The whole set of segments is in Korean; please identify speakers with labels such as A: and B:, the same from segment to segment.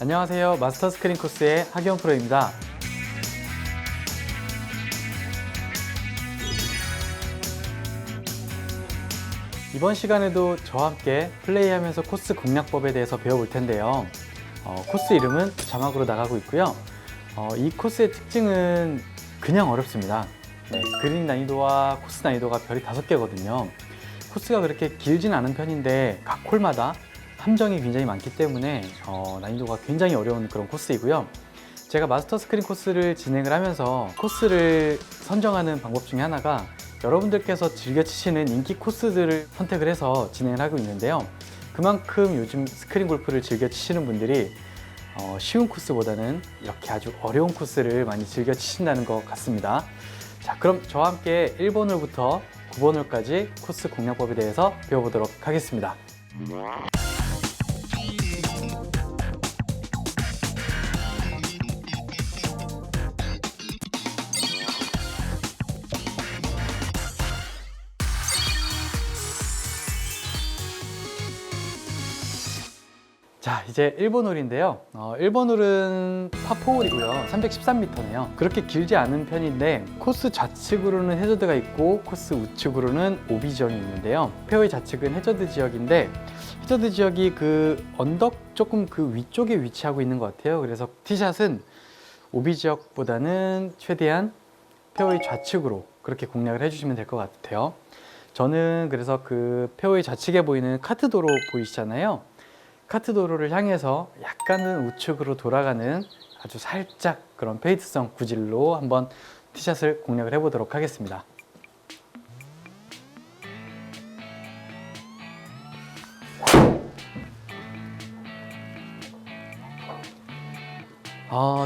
A: 안녕하세요. 마스터 스크린 코스의 하기원 프로입니다. 이번 시간에도 저와 함께 플레이하면서 코스 공략법에 대해서 배워볼 텐데요. 코스 이름은 자막으로 나가고 있고요. 이 코스의 특징은 그냥 어렵습니다. 그린 난이도와 코스 난이도가 별이 5개거든요. 코스가 그렇게 길진 않은 편인데 각 홀마다 함정이 굉장히 많기 때문에 난이도가 굉장히 어려운 그런 코스이고요. 제가 마스터 스크린 코스를 진행을 하면서 코스를 선정하는 방법 중에 하나가 여러분들께서 즐겨 치시는 인기 코스들을 선택을 해서 진행을 하고 있는데요. 그만큼 요즘 스크린 골프를 즐겨 치시는 분들이 쉬운 코스보다는 이렇게 아주 어려운 코스를 많이 즐겨 치신다는 것 같습니다. 자, 그럼 저와 함께 1번 홀부터 9번 홀까지 코스 공략법에 대해서 배워보도록 하겠습니다. 자, 이제 1번 홀인데요. 1번 홀은 파4홀이고요. 313m네요. 그렇게 길지 않은 편인데 코스 좌측으로는 해저드가 있고 코스 우측으로는 오비 지역이 있는데요. 페어웨이 좌측은 해저드 지역인데 해저드 지역이 그 언덕 조금 그 위쪽에 위치하고 있는 것 같아요. 그래서 티샷은 오비 지역보다는 최대한 페어웨이 좌측으로 그렇게 공략을 해주시면 될 것 같아요. 저는 그래서 그 페어웨이 좌측에 보이는 카트 도로 보이시잖아요. 카트 도로를 향해서 약간은 우측으로 돌아가는 아주 살짝 그런 페이드성 구질로 한번 티샷을 공략을 해보도록 하겠습니다.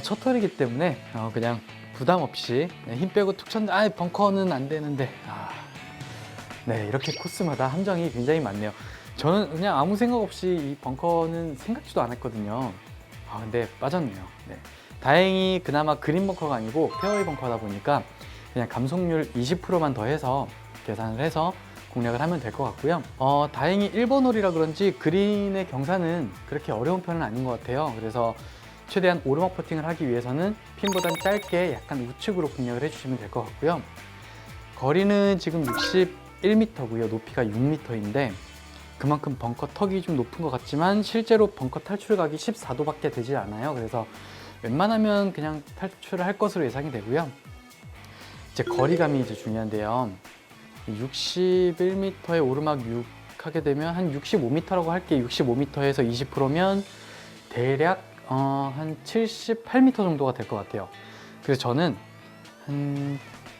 A: 첫 홀이기 때문에 그냥 부담 없이 힘 빼고 툭 쳤는데 벙커는 안 되는데 네, 이렇게 코스마다 함정이 굉장히 많네요. 저는 그냥 아무 생각 없이 이 벙커는 생각지도 않았거든요. 근데 빠졌네요. 네. 다행히 그나마 그린 벙커가 아니고 페어웨이 벙커다 보니까 그냥 감속률 20%만 더 해서 계산을 해서 공략을 하면 될 것 같고요. 다행히 1번 홀이라 그런지 그린의 경사는 그렇게 어려운 편은 아닌 것 같아요. 그래서 최대한 오르막 퍼팅을 하기 위해서는 핀보단 짧게 약간 우측으로 공략을 해주시면 될 것 같고요. 거리는 지금 61m고요. 높이가 6m인데 그만큼 벙커 턱이 좀 높은 것 같지만 실제로 벙커 탈출각이 14도밖에 되지 않아요. 그래서 웬만하면 그냥 탈출을 할 것으로 예상이 되고요. 이제 거리감이 이제 중요한데요. 61m에 오르막 6 하게 되면 한 65m라고 할게요. 65m에서 20%면 대략 한 78m 정도가 될 것 같아요. 그래서 저는 한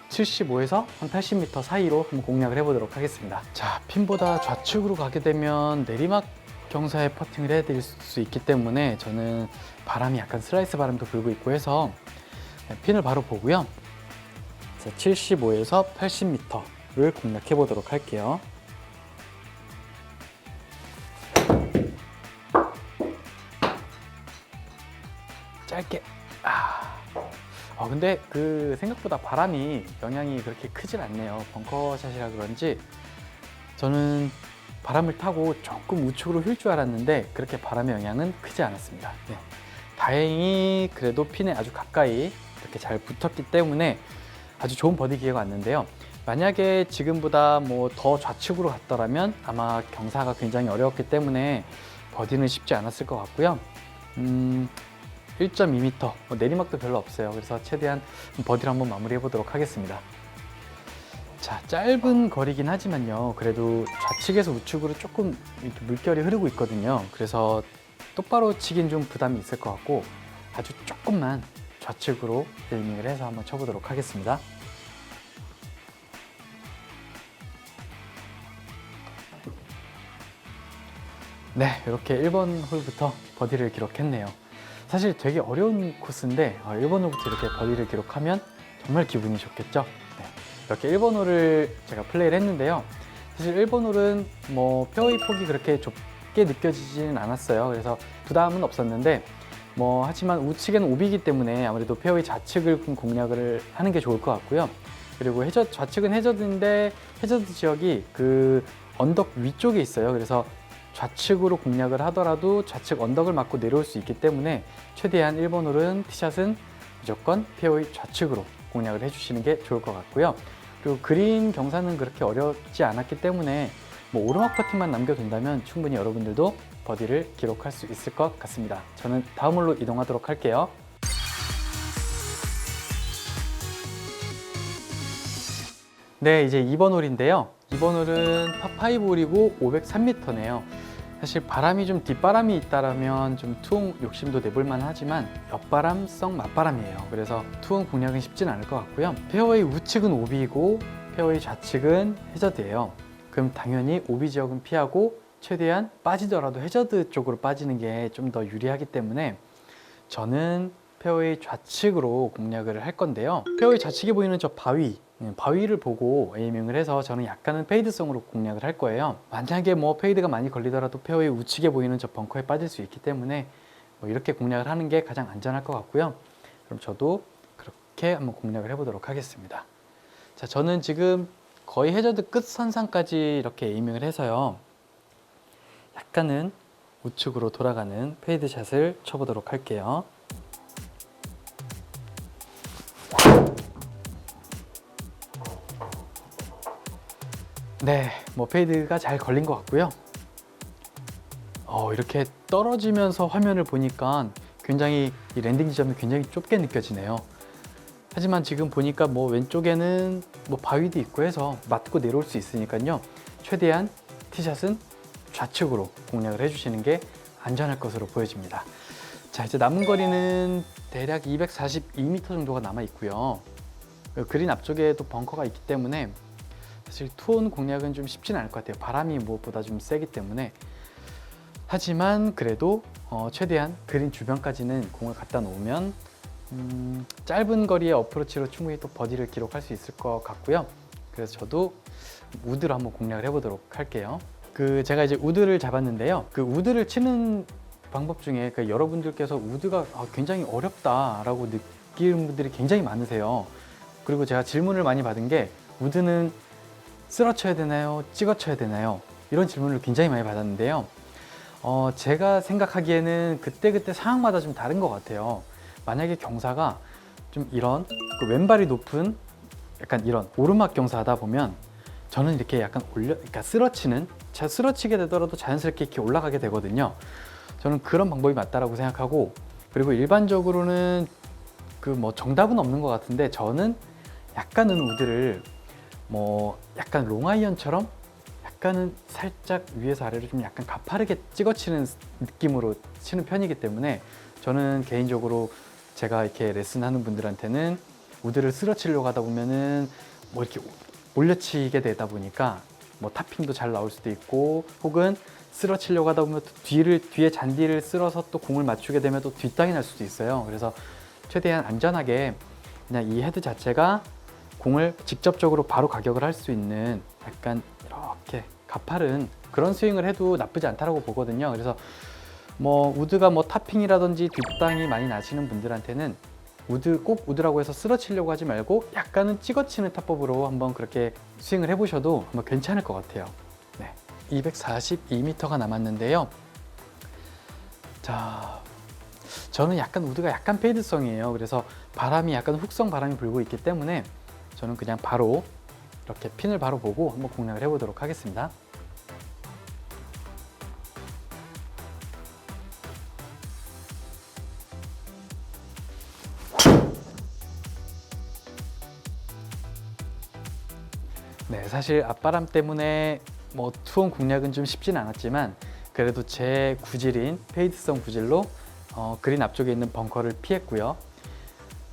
A: 75에서 한 80m 사이로 한번 공략을 해보도록 하겠습니다. 자, 핀보다 좌측으로 가게 되면 내리막 경사에 퍼팅을 해드릴 수 있기 때문에 저는 바람이 약간 슬라이스 바람도 불고 있고 해서 핀을 바로 보고요. 75에서 80m를 공략해 보도록 할게요. 짧게. 근데 그 생각보다 바람이 영향이 그렇게 크진 않네요. 벙커샷이라 그런지 저는 바람을 타고 조금 우측으로 휠 줄 알았는데 그렇게 바람의 영향은 크지 않았습니다. 네. 다행히 그래도 핀에 아주 가까이 이렇게 잘 붙었기 때문에 아주 좋은 버디 기회가 왔는데요. 만약에 지금보다 뭐 더 좌측으로 갔더라면 아마 경사가 굉장히 어려웠기 때문에 버디는 쉽지 않았을 것 같고요. 1.2m, 내리막도 별로 없어요. 그래서 최대한 버디를 한번 마무리해 보도록 하겠습니다. 자, 짧은 거리긴 하지만요. 그래도 좌측에서 우측으로 조금 이렇게 물결이 흐르고 있거든요. 그래서 똑바로 치긴 좀 부담이 있을 것 같고 아주 조금만 좌측으로 에이밍을 해서 한번 쳐보도록 하겠습니다. 네, 이렇게 1번 홀부터 버디를 기록했네요. 사실 되게 어려운 코스인데 1번 홀부터 이렇게 버디를 기록하면 정말 기분이 좋겠죠. 네, 이렇게 1번 홀을 제가 플레이를 했는데요. 사실 1번 홀은 뭐 페어웨이 폭이 그렇게 좁게 느껴지지는 않았어요. 그래서 부담은 없었는데 하지만 우측에는 오비이기 때문에 아무래도 페어웨이 좌측을 공략을 하는 게 좋을 것 같고요. 그리고 좌측은 해저드인데 해저드 지역이 그 언덕 위쪽에 있어요. 그래서 좌측으로 공략을 하더라도 좌측 언덕을 맞고 내려올 수 있기 때문에 최대한 1번 홀은 티샷은 무조건 페어웨이 좌측으로 공략을 해주시는 게 좋을 것 같고요. 그리고 그린 경사는 그렇게 어렵지 않았기 때문에 뭐 오르막 퍼팅만 남겨둔다면 충분히 여러분들도 버디를 기록할 수 있을 것 같습니다. 저는 다음 홀로 이동하도록 할게요. 네, 이제 2번 홀인데요. 2번 홀은 파5 홀이고 503m네요. 사실 바람이 좀 뒷바람이 있다라면 좀 투혼 욕심도 내볼만 하지만 옆바람 성 맞바람이에요. 그래서 투혼 공략은 쉽진 않을 것 같고요. 페어웨이 우측은 오비이고 페어웨이 좌측은 해저드예요. 그럼 당연히 오비 지역은 피하고 최대한 빠지더라도 해저드 쪽으로 빠지는 게 좀 더 유리하기 때문에 저는 페어웨이 좌측으로 공략을 할 건데요. 페어웨이 좌측에 보이는 저 바위를 보고 에이밍을 해서 저는 약간은 페이드성으로 공략을 할 거예요. 만약에 뭐 페이드가 많이 걸리더라도 페어웨이 우측에 보이는 저 벙커에 빠질 수 있기 때문에 뭐 이렇게 공략을 하는 게 가장 안전할 것 같고요. 그럼 저도 그렇게 한번 공략을 해보도록 하겠습니다. 자, 저는 지금 거의 해저드 끝 선상까지 이렇게 에이밍을 해서요. 약간은 우측으로 돌아가는 페이드 샷을 쳐보도록 할게요. 네, 뭐 페이드가 잘 걸린 것 같고요. 이렇게 떨어지면서 화면을 보니까 굉장히 이 랜딩 지점이 굉장히 좁게 느껴지네요. 하지만 지금 보니까 뭐 왼쪽에는 뭐 바위도 있고 해서 맞고 내려올 수 있으니까요. 최대한 티샷은 좌측으로 공략을 해주시는 게 안전할 것으로 보여집니다. 자, 이제 남은 거리는 대략 242m 정도가 남아 있고요. 그린 앞쪽에도 벙커가 있기 때문에 사실 투혼 공략은 좀 쉽지는 않을 것 같아요. 바람이 무엇보다 좀 세기 때문에. 하지만 그래도 최대한 그린 주변까지는 공을 갖다 놓으면 짧은 거리의 어프로치로 충분히 또 버디를 기록할 수 있을 것 같고요. 그래서 저도 우드로 한번 공략을 해보도록 할게요. 제가 이제 우드를 잡았는데요. 그 우드를 치는 방법 중에 여러분들께서 우드가 굉장히 어렵다라고 느끼는 분들이 굉장히 많으세요. 그리고 제가 질문을 많이 받은 게 우드는 쓸어 쳐야 되나요? 찍어 쳐야 되나요? 이런 질문을 굉장히 많이 받았는데요. 제가 생각하기에는 그때그때 상황마다 좀 다른 것 같아요. 만약에 경사가 좀 이런 왼발이 높은 약간 이런 오르막 경사하다 보면 저는 이렇게 약간 그러니까 쓰러치게 되더라도 자연스럽게 이렇게 올라가게 되거든요. 저는 그런 방법이 맞다라고 생각하고, 그리고 일반적으로는 뭐 정답은 없는 것 같은데 저는 약간은 우드를 뭐 약간 롱아이언처럼 약간은 살짝 위에서 아래로 좀 약간 가파르게 찍어치는 느낌으로 치는 편이기 때문에 저는 개인적으로 제가 이렇게 레슨하는 분들한테는 우드를 쓰러치려고 하다 보면은 뭐 이렇게 올려치게 되다 보니까 뭐 타핑도 잘 나올 수도 있고, 혹은 쓰러치려고 하다 보면 또 뒤에 잔디를 쓸어서 또 공을 맞추게 되면 또 뒷땅이 날 수도 있어요. 그래서 최대한 안전하게 그냥 이 헤드 자체가 공을 직접적으로 바로 가격을 할 수 있는 약간 이렇게 가파른 그런 스윙을 해도 나쁘지 않다라고 보거든요. 그래서 뭐 우드가 뭐 타핑이라든지 뒷땅이 많이 나시는 분들한테는 꼭 우드라고 해서 쓰러치려고 하지 말고 약간은 찍어치는 타법으로 한번 그렇게 스윙을 해보셔도 한번 괜찮을 것 같아요. 네, 242m가 남았는데요. 자, 저는 약간 우드가 약간 페이드성이에요. 그래서 바람이 약간 훅성 바람이 불고 있기 때문에 저는 그냥 바로 이렇게 핀을 바로 보고 한번 공략을 해보도록 하겠습니다. 네, 사실 앞바람 때문에 뭐 투혼 공략은 좀 쉽진 않았지만 그래도 제 구질인 페이드성 구질로 그린 앞쪽에 있는 벙커를 피했고요.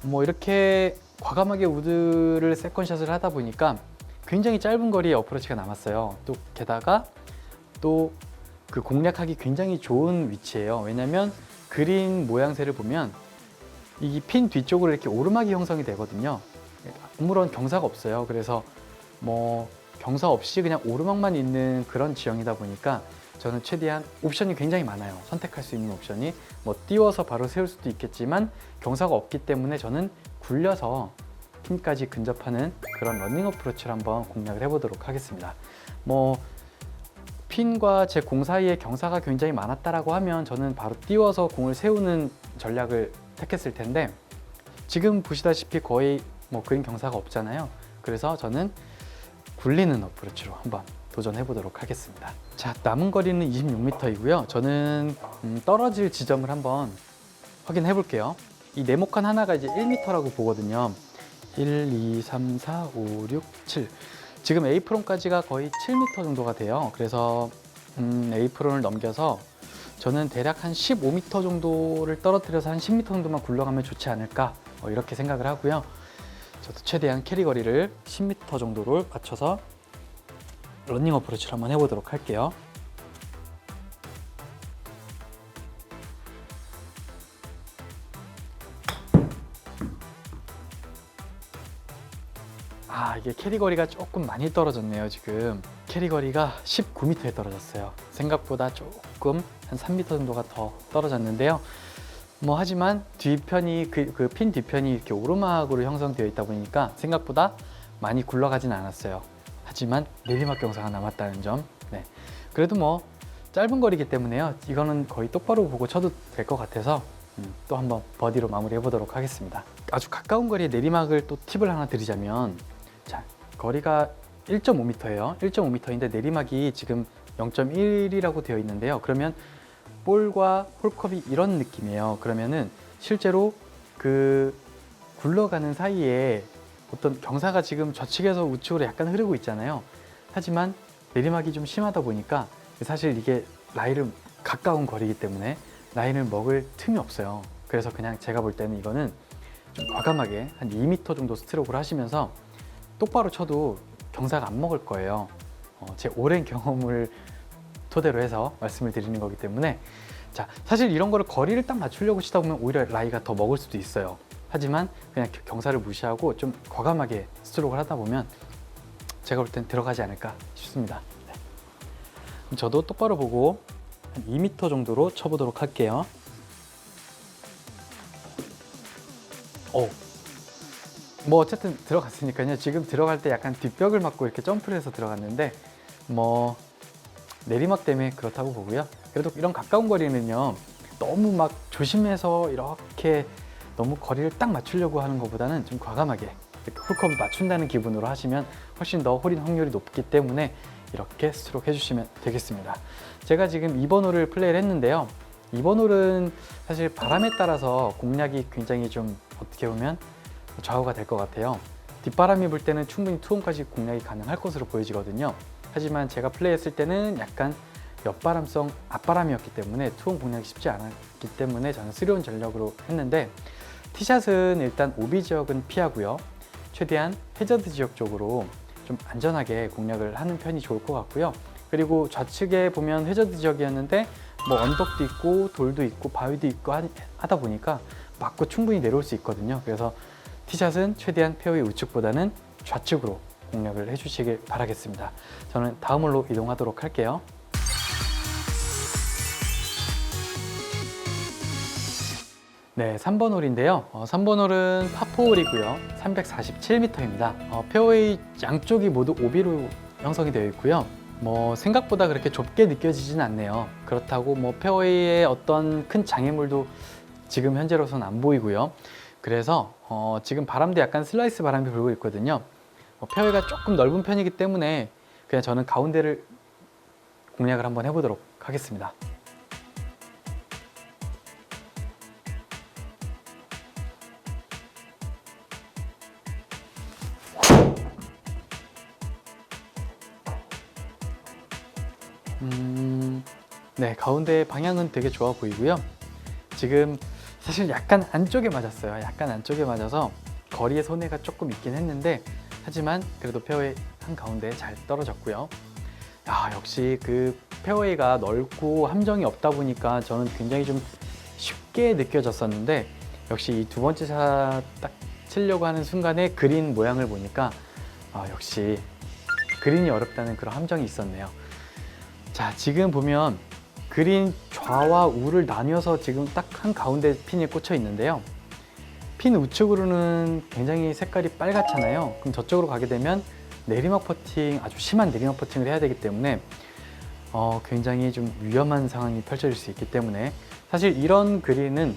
A: 뭐 이렇게 과감하게 우드를 세컨샷을 하다 보니까 굉장히 짧은 거리의 어프로치가 남았어요. 또 게다가 또 그 공략하기 굉장히 좋은 위치예요. 왜냐면 그린 모양새를 보면 이 핀 뒤쪽으로 이렇게 오르막이 형성이 되거든요. 아무런 경사가 없어요. 그래서 뭐 경사 없이 그냥 오르막만 있는 그런 지형이다 보니까 저는 최대한 옵션이 굉장히 많아요. 선택할 수 있는 옵션이 뭐 띄워서 바로 세울 수도 있겠지만 경사가 없기 때문에 저는 굴려서 핀까지 근접하는 그런 러닝 어프로치를 한번 공략을 해보도록 하겠습니다. 뭐 핀과 제 공 사이에 경사가 굉장히 많았다라고 하면 저는 바로 띄워서 공을 세우는 전략을 택했을 텐데, 지금 보시다시피 거의 뭐 그린 경사가 없잖아요. 그래서 저는 굴리는 어프로치로 한번 도전해 보도록 하겠습니다. 자, 남은 거리는 26m이고요. 저는 떨어질 지점을 한번 확인해 볼게요. 이 네모칸 하나가 이제 1m라고 보거든요. 1, 2, 3, 4, 5, 6, 7. 지금 A프론까지가 거의 7m 정도가 돼요. 그래서 A프론을 넘겨서 저는 대략 한 15m 정도를 떨어뜨려서 한 10m 정도만 굴러가면 좋지 않을까, 이렇게 생각을 하고요. 저도 최대한 캐리 거리를 10m 정도를 맞춰서 러닝 어프로치를 한번 해보도록 할게요. 이게 캐리 거리가 조금 많이 떨어졌네요. 지금 캐리 거리가 19m에 떨어졌어요. 생각보다 조금 한 3m 정도가 더 떨어졌는데요. 하지만 뒤편이 그 핀 뒤편이 이렇게 오르막으로 형성되어 있다 보니까 생각보다 많이 굴러가진 않았어요. 하지만 내리막 경사가 남았다는 점. 네. 그래도 짧은 거리기 때문에요. 이거는 거의 똑바로 보고 쳐도 될 것 같아서 또 한번 버디로 마무리해 보도록 하겠습니다. 아주 가까운 거리에 내리막을 또 팁을 하나 드리자면, 자, 거리가 1.5m예요. 1.5m인데 내리막이 지금 0.1이라고 되어 있는데요. 그러면 볼과 홀컵이 이런 느낌이에요. 그러면은 실제로 그 굴러가는 사이에 어떤 경사가 지금 좌측에서 우측으로 약간 흐르고 있잖아요. 하지만 내리막이 좀 심하다 보니까 사실 이게 라인을 가까운 거리이기 때문에 라인을 먹을 틈이 없어요. 그래서 그냥 제가 볼 때는 이거는 좀 과감하게 한 2m 정도 스트로크를 하시면서 똑바로 쳐도 경사가 안 먹을 거예요. 제 오랜 경험을 토대로 해서 말씀을 드리는 거기 때문에, 자, 사실 이런 거를 거리를 딱 맞추려고 치다 보면 오히려 라이가 더 먹을 수도 있어요. 하지만 그냥 경사를 무시하고 좀 과감하게 스트로크를 하다 보면 제가 볼 땐 들어가지 않을까 싶습니다. 네. 그럼 저도 똑바로 보고 한 2m 정도로 쳐보도록 할게요. 어쨌든 들어갔으니까요. 지금 들어갈 때 약간 뒷벽을 맞고 이렇게 점프를 해서 들어갔는데 내리막 때문에 그렇다고 보고요. 그래도 이런 가까운 거리는요, 너무 막 조심해서 이렇게 너무 거리를 딱 맞추려고 하는 것보다는 좀 과감하게 홀컵을 맞춘다는 기분으로 하시면 훨씬 더 홀인 확률이 높기 때문에 이렇게 스트로크 해주시면 되겠습니다. 제가 지금 2번 홀을 플레이를 했는데요. 2번 홀은 사실 바람에 따라서 공략이 굉장히 좀 어떻게 보면 좌우가 될 것 같아요. 뒷바람이 불 때는 충분히 투혼까지 공략이 가능할 것으로 보여지거든요. 하지만 제가 플레이했을 때는 약간 옆바람성 앞바람이었기 때문에 투혼 공략이 쉽지 않았기 때문에 저는 3온 전력으로 했는데, 티샷은 일단 오비 지역은 피하고요. 최대한 해저드 지역 쪽으로 좀 안전하게 공략을 하는 편이 좋을 것 같고요. 그리고 좌측에 보면 해저드 지역이었는데 언덕도 있고 돌도 있고 바위도 있고 하다 보니까 맞고 충분히 내려올 수 있거든요. 그래서 티샷은 최대한 페어웨이 우측보다는 좌측으로 공략을 해주시길 바라겠습니다. 저는 다음 홀로 이동하도록 할게요. 네, 3번 홀인데요. 3번 홀은 파4홀이고요. 347m입니다. 페어웨이 양쪽이 모두 오비로 형성이 되어 있고요. 생각보다 그렇게 좁게 느껴지진 않네요. 그렇다고 페어웨이에 어떤 큰 장애물도 지금 현재로서는 안 보이고요. 그래서 지금 바람도 약간 슬라이스 바람이 불고 있거든요. 페어웨이가 조금 넓은 편이기 때문에 그냥 저는 가운데를 공략을 한번 해보도록 하겠습니다. 네, 가운데 방향은 되게 좋아 보이고요. 지금 사실 약간 안쪽에 맞았어요. 약간 안쪽에 맞아서 거리의 손해가 조금 있긴 했는데, 하지만 그래도 페어웨이 한가운데 잘 떨어졌고요. 역시 그 페어웨이가 넓고 함정이 없다 보니까 저는 굉장히 좀 쉽게 느껴졌었는데, 역시 이 두 번째 샷 딱 치려고 하는 순간에 그린 모양을 보니까 역시 그린이 어렵다는 그런 함정이 있었네요. 자, 지금 보면 그린 좌와 우를 나뉘어서 지금 딱 한가운데 핀이 꽂혀 있는데요. 핀 우측으로는 굉장히 색깔이 빨갛잖아요. 그럼 저쪽으로 가게 되면 내리막 퍼팅, 아주 심한 내리막 퍼팅을 해야 되기 때문에 굉장히 좀 위험한 상황이 펼쳐질 수 있기 때문에 사실 이런 그린은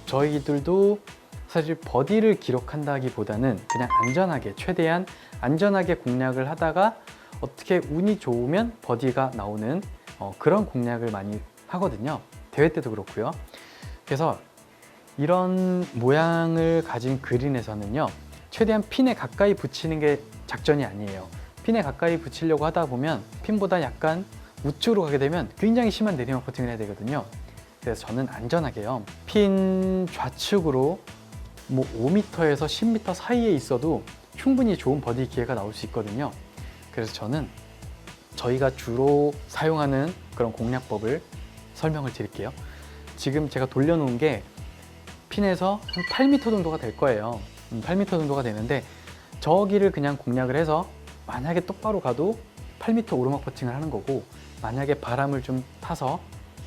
A: 저희들도 사실 버디를 기록한다기보다는 그냥 안전하게 최대한 안전하게 공략을 하다가 어떻게 운이 좋으면 버디가 나오는 그런 공략을 많이 하거든요. 대회 때도 그렇고요. 그래서 이런 모양을 가진 그린에서는요, 최대한 핀에 가까이 붙이는 게 작전이 아니에요. 핀에 가까이 붙이려고 하다 보면 핀보다 약간 우측으로 가게 되면 굉장히 심한 내리막 퍼팅을 해야 되거든요. 그래서 저는 안전하게요, 핀 좌측으로 뭐 5m에서 10m 사이에 있어도 충분히 좋은 버디 기회가 나올 수 있거든요. 그래서 저는 저희가 주로 사용하는 그런 공략법을 설명을 드릴게요. 지금 제가 돌려놓은 게 핀에서 한 8m 정도가 될 거예요. 8m 정도가 되는데 저기를 그냥 공략을 해서 만약에 똑바로 가도 8m 오르막 퍼팅을 하는 거고, 만약에 바람을 좀 타서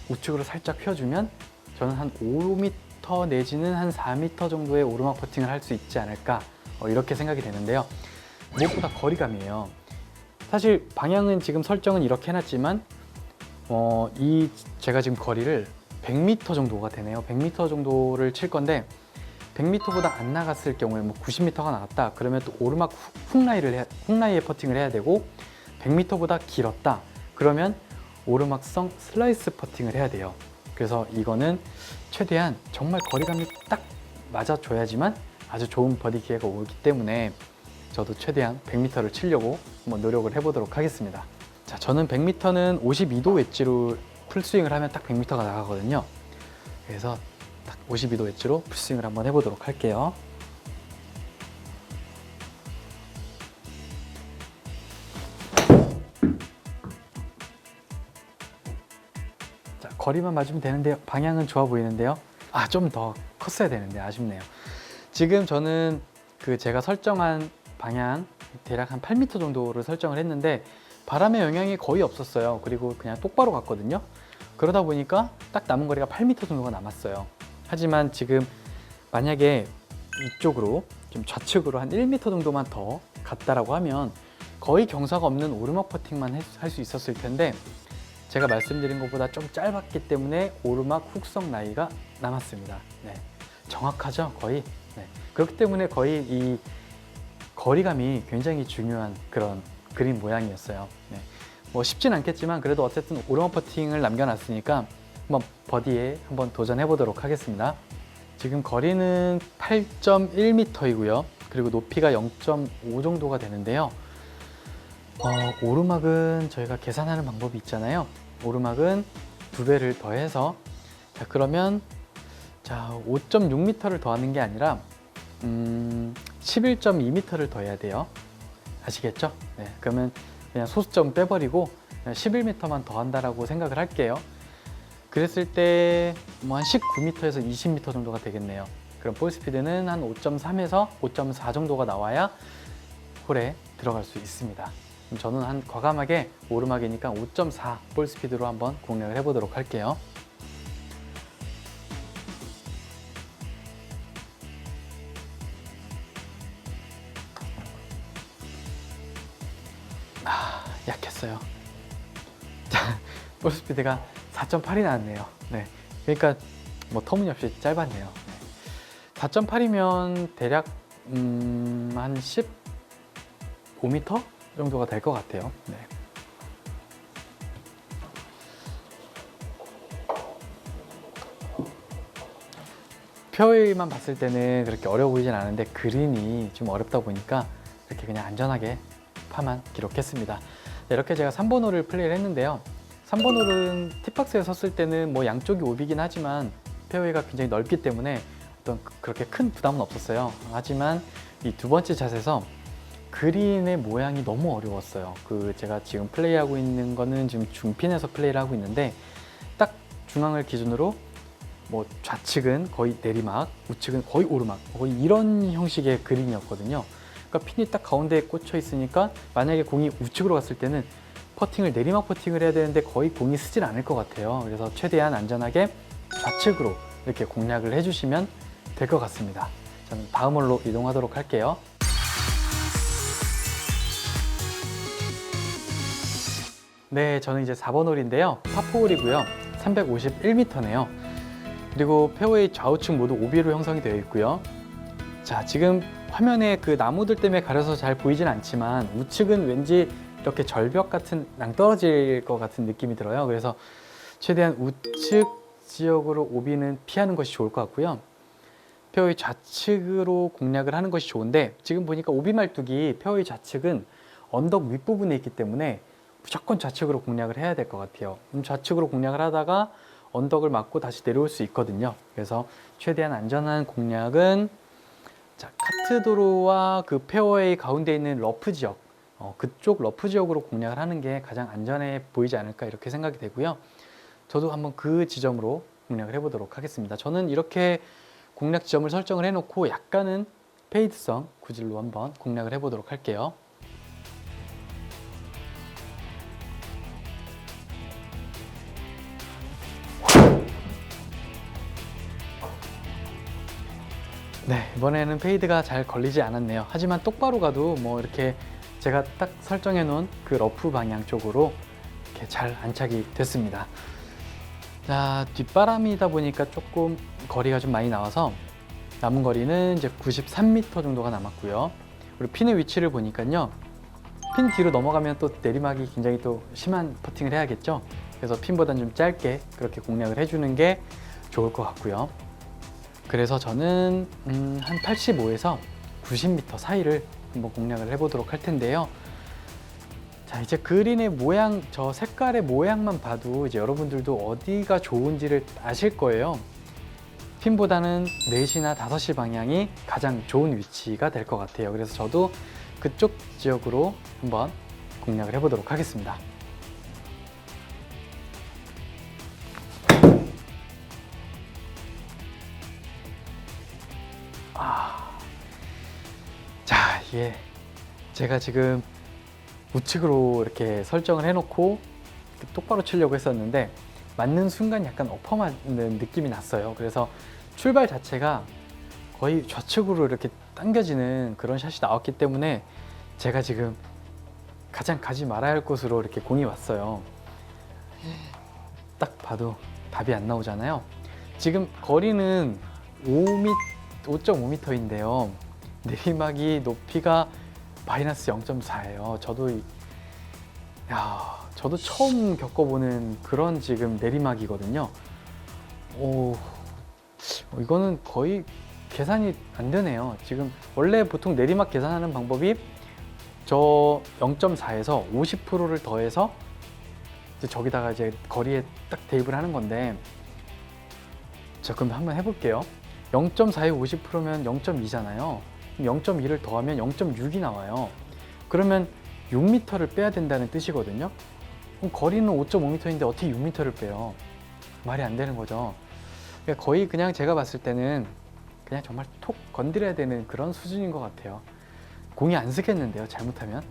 A: 우측으로 살짝 펴주면 저는 한 5m 내지는 한 4m 정도의 오르막 퍼팅을 할 수 있지 않을까, 이렇게 생각이 되는데요. 무엇보다 거리감이에요. 사실 방향은 지금 설정은 이렇게 해놨지만 제가 지금 거리를 100m 정도가 되네요. 100m 정도를 칠 건데 100m보다 안 나갔을 경우에 뭐 90m가 나갔다 그러면 또 오르막 훅라이에 퍼팅을 해야 되고, 100m보다 길었다 그러면 오르막성 슬라이스 퍼팅을 해야 돼요. 그래서 이거는 최대한 정말 거리감이 딱 맞아줘야지만 아주 좋은 버디 기회가 오기 때문에 저도 최대한 100m를 치려고 한번 노력을 해보도록 하겠습니다. 자, 저는 100m는 52도 웨지로 풀스윙을 하면 딱 100m가 나가거든요. 그래서 딱 52도 웨지로 풀스윙을 한번 해보도록 할게요. 자, 거리만 맞으면 되는데요. 방향은 좋아 보이는데요. 좀 더 컸어야 되는데 아쉽네요. 지금 저는 제가 설정한 방향 대략 한 8m 정도를 설정을 했는데 바람의 영향이 거의 없었어요. 그리고 그냥 똑바로 갔거든요. 그러다 보니까 딱 남은 거리가 8m 정도가 남았어요. 하지만 지금 만약에 이쪽으로 좀 좌측으로 한 1m 정도만 더 갔다라고 하면 거의 경사가 없는 오르막 퍼팅만 할 수 있었을 텐데, 제가 말씀드린 것보다 좀 짧았기 때문에 오르막 훅성 라이가 남았습니다. 네, 정확하죠, 거의. 네, 그렇기 때문에 거의 이 거리감이 굉장히 중요한 그런 그린 모양이었어요. 네, 뭐 쉽진 않겠지만 그래도 어쨌든 오르막 퍼팅을 남겨놨으니까 한번 버디에 한번 도전해 보도록 하겠습니다. 지금 거리는 8.1m이고요. 그리고 높이가 0.5 정도가 되는데요. 오르막은 저희가 계산하는 방법이 있잖아요. 오르막은 2배를 더해서, 자 그러면 5.6m를 더하는 게 아니라 11.2m를 더해야 돼요. 아시겠죠? 네, 그러면 그냥 소수점 빼버리고 11m만 더한다라고 생각을 할게요. 그랬을 때 뭐 한 19m에서 20m 정도가 되겠네요. 그럼 볼 스피드는 한 5.3에서 5.4 정도가 나와야 홀에 들어갈 수 있습니다. 그럼 저는 한 과감하게 오르막이니까 5.4 볼 스피드로 한번 공략을 해보도록 할게요. 약했어요. 자, 볼 스피드가 4.8이 나왔네요. 네, 그러니까 뭐 터무니없이 짧았네요. 네. 4.8이면 대략 한 15m 정도가 될 것 같아요. 네. 페어웨이만 봤을 때는 그렇게 어려워 보이진 않은데 그린이 좀 어렵다 보니까 이렇게 그냥 안전하게 파만 기록했습니다. 이렇게 제가 3번 홀을 플레이를 했는데요. 3번 홀은 티박스에 섰을 때는 뭐 양쪽이 오비긴 하지만 페어웨이가 굉장히 넓기 때문에 어떤 그렇게 큰 부담은 없었어요. 하지만 이 두 번째 샷에서 그린의 모양이 너무 어려웠어요. 제가 지금 플레이하고 있는 거는 지금 중핀에서 플레이를 하고 있는데 딱 중앙을 기준으로 뭐 좌측은 거의 내리막, 우측은 거의 오르막, 거의 이런 형식의 그린이었거든요. 그러니까 핀이 딱 가운데에 꽂혀 있으니까 만약에 공이 우측으로 갔을 때는 퍼팅을 내리막 퍼팅을 해야 되는데 거의 공이 쓰질 않을 것 같아요. 그래서 최대한 안전하게 좌측으로 이렇게 공략을 해주시면 될 것 같습니다. 저는 다음 홀로 이동하도록 할게요. 네, 저는 이제 4번 홀인데요. 파4홀이고요. 351m네요. 그리고 페어웨이 좌우측 모두 오비로 형성이 되어 있고요. 자, 지금 화면에 그 나무들 때문에 가려서 잘 보이진 않지만 우측은 왠지 이렇게 절벽 같은 낭떠러질 것 같은 느낌이 들어요. 그래서 최대한 우측 지역으로 오비는 피하는 것이 좋을 것 같고요. 페어웨이 좌측으로 공략을 하는 것이 좋은데 지금 보니까 오비 말뚝이 페어웨이 좌측은 언덕 윗부분에 있기 때문에 무조건 좌측으로 공략을 해야 될 것 같아요. 좌측으로 공략을 하다가 언덕을 맞고 다시 내려올 수 있거든요. 그래서 최대한 안전한 공략은 자, 카트 도로와 그 페어웨이 가운데 있는 러프 지역, 그쪽 러프 지역으로 공략을 하는 게 가장 안전해 보이지 않을까 이렇게 생각이 되고요. 저도 한번 그 지점으로 공략을 해보도록 하겠습니다. 저는 이렇게 공략 지점을 설정을 해놓고 약간은 페이드성 구질로 한번 공략을 해보도록 할게요. 네, 이번에는 페이드가 잘 걸리지 않았네요. 하지만 똑바로 가도 뭐 이렇게 제가 딱 설정해 놓은 그 러프 방향 쪽으로 이렇게 잘 안착이 됐습니다. 자, 뒷바람이다 보니까 조금 거리가 좀 많이 나와서 남은 거리는 이제 93m 정도가 남았고요. 그리고 핀의 위치를 보니까요. 핀 뒤로 넘어가면 또 내리막이 굉장히 또 심한 퍼팅을 해야겠죠. 그래서 핀보다는 좀 짧게 그렇게 공략을 해주는 게 좋을 것 같고요. 그래서 저는 한 85에서 90m 사이를 한번 공략을 해보도록 할 텐데요. 자, 이제 그린의 모양, 저 색깔의 모양만 봐도 이제 여러분들도 어디가 좋은지를 아실 거예요. 핀보다는 4시나 5시 방향이 가장 좋은 위치가 될 것 같아요. 그래서 저도 그쪽 지역으로 한번 공략을 해보도록 하겠습니다. 자, 이게 제가 지금 우측으로 이렇게 설정을 해놓고 똑바로 치려고 했었는데 맞는 순간 약간 엎어 맞는 느낌이 났어요. 그래서 출발 자체가 거의 좌측으로 이렇게 당겨지는 그런 샷이 나왔기 때문에 제가 지금 가장 가지 말아야 할 곳으로 이렇게 공이 왔어요. 딱 봐도 답이 안 나오잖아요. 지금 거리는 5.5m인데요. 내리막이 높이가 마이너스 0.4예요. 저도 처음 겪어보는 그런 지금 내리막이거든요. 이거는 거의 계산이 안 되네요. 지금 원래 보통 내리막 계산하는 방법이 저 0.4에서 50%를 더해서 이제 저기다가 이제 거리에 딱 대입을 하는 건데, 자, 그럼 한번 해볼게요. 0.4에 50%면 0.2잖아요. 0.2를 더하면 0.6이 나와요. 그러면 6m를 빼야 된다는 뜻이거든요. 그럼 거리는 5.5m인데 어떻게 6m를 빼요? 말이 안 되는 거죠. 그러니까 거의 그냥 제가 봤을 때는 그냥 정말 톡 건드려야 되는 그런 수준인 것 같아요. 공이 안 쓰겠는데요, 잘못하면.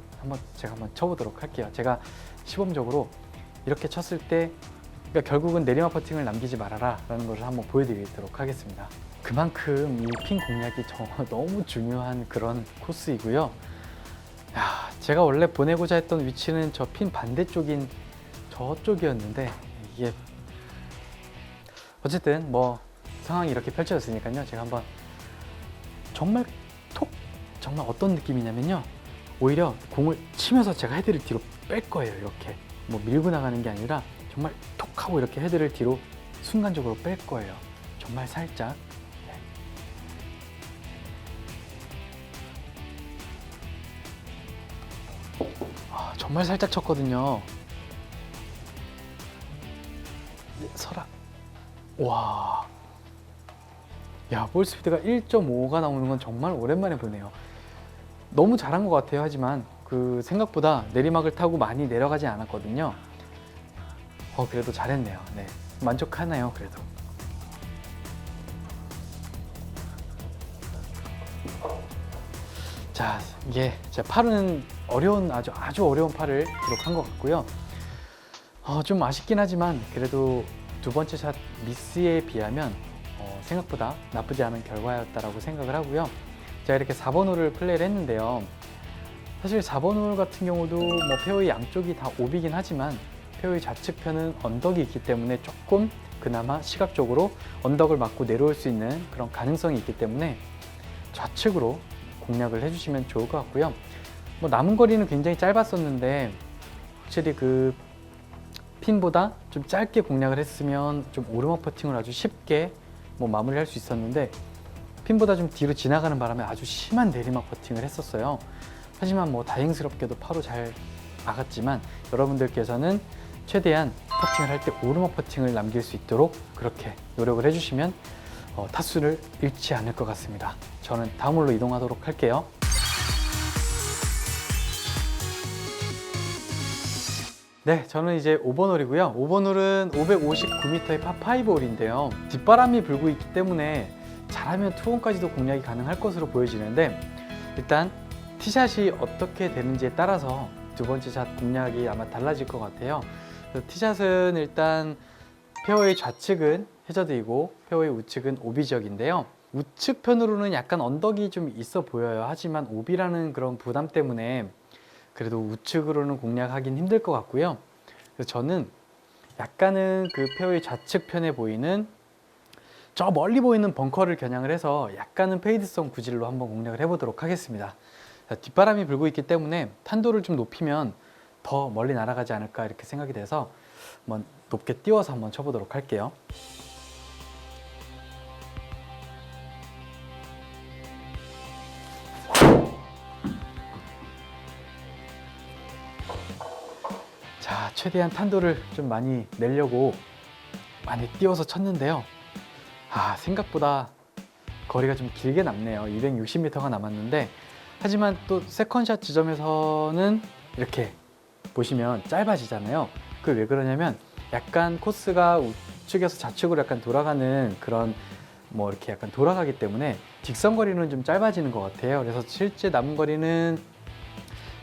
A: 제가 한번 쳐보도록 할게요. 제가 시범적으로 이렇게 쳤을 때, 그러니까 결국은 내리막 퍼팅을 남기지 말아라 라는 것을 한번 보여드리도록 하겠습니다. 그만큼 이 핀 공략이 너무 중요한 그런 코스이고요. 제가 원래 보내고자 했던 위치는 저 핀 반대쪽인 저쪽이었는데, 이게 어쨌든 뭐 상황이 이렇게 펼쳐졌으니까요. 제가 한번 정말 정말 어떤 느낌이냐면요, 오히려 공을 치면서 제가 헤드를 뒤로 뺄 거예요. 이렇게 뭐 밀고 나가는 게 아니라 정말 톡 하고 이렇게 헤드를 뒤로 순간적으로 뺄 거예요. 정말 살짝. 정말 살짝 쳤거든요. 설아. 와. 야, 볼 스피드가 1.5가 나오는 건 정말 오랜만에 보네요. 너무 잘한 것 같아요. 하지만 그 생각보다 내리막을 타고 많이 내려가지 않았거든요. 그래도 잘했네요. 네, 만족하네요. 그래도. 자, 이게 제 팔은 아주 어려운 팔을 기록한 것 같고요. 좀 아쉽긴 하지만 그래도 두 번째 샷 미스에 비하면 생각보다 나쁘지 않은 결과였다라고 생각을 하고요. 제가 이렇게 4번 홀을 플레이를 했는데요. 사실 4번 홀 같은 경우도 뭐 페어웨이 양쪽이 다 오비긴 하지만 페어웨이 좌측편은 언덕이 있기 때문에 조금 그나마 시각적으로 언덕을 맞고 내려올 수 있는 그런 가능성이 있기 때문에 좌측으로 공략을 해주시면 좋을 것 같고요. 뭐 남은 거리는 굉장히 짧았었는데 확실히 그 핀보다 좀 짧게 공략을 했으면 좀 오르막 퍼팅을 아주 쉽게 뭐 마무리할 수 있었는데 핀보다 좀 뒤로 지나가는 바람에 아주 심한 내리막 퍼팅을 했었어요. 하지만 뭐 다행스럽게도 파로 잘 나갔지만 여러분들께서는 최대한 퍼팅을 할 때 오르막 퍼팅을 남길 수 있도록 그렇게 노력을 해주시면 타수를 잃지 않을 것 같습니다. 저는 다음 홀로 이동하도록 할게요. 네, 저는 이제 5번 홀이고요. 5번 홀은 559m의 파5 홀인데요. 뒷바람이 불고 있기 때문에 잘하면 투혼까지도 공략이 가능할 것으로 보여지는데 일단 티샷이 어떻게 되는지에 따라서 두 번째 샷 공략이 아마 달라질 것 같아요. 티샷은 일단 페어웨이 좌측은 해저드이고 페어웨이 우측은 오비 지역인데요. 우측 편으로는 약간 언덕이 좀 있어 보여요. 하지만 오비라는 그런 부담 때문에 그래도 우측으로는 공략하긴 힘들 것 같고요. 그래서 저는 약간은 그 페어웨이 좌측 편에 보이는 저 멀리 보이는 벙커를 겨냥을 해서 약간은 페이드성 구질로 한번 공략을 해보도록 하겠습니다. 뒷바람이 불고 있기 때문에 탄도를 좀 높이면 더 멀리 날아가지 않을까 이렇게 생각이 돼서 한번 높게 띄워서 한번 쳐보도록 할게요. 자, 최대한 탄도를 좀 많이 내려고 많이 띄워서 쳤는데요. 생각보다 거리가 좀 길게 남네요. 260m가 남았는데 하지만 또 세컨샷 지점에서는 이렇게 보시면 짧아지잖아요. 그게 왜 그러냐면 약간 코스가 우측에서 좌측으로 약간 돌아가는 그런 뭐 이렇게 약간 돌아가기 때문에 직선 거리는 좀 짧아지는 것 같아요. 그래서 실제 남은 거리는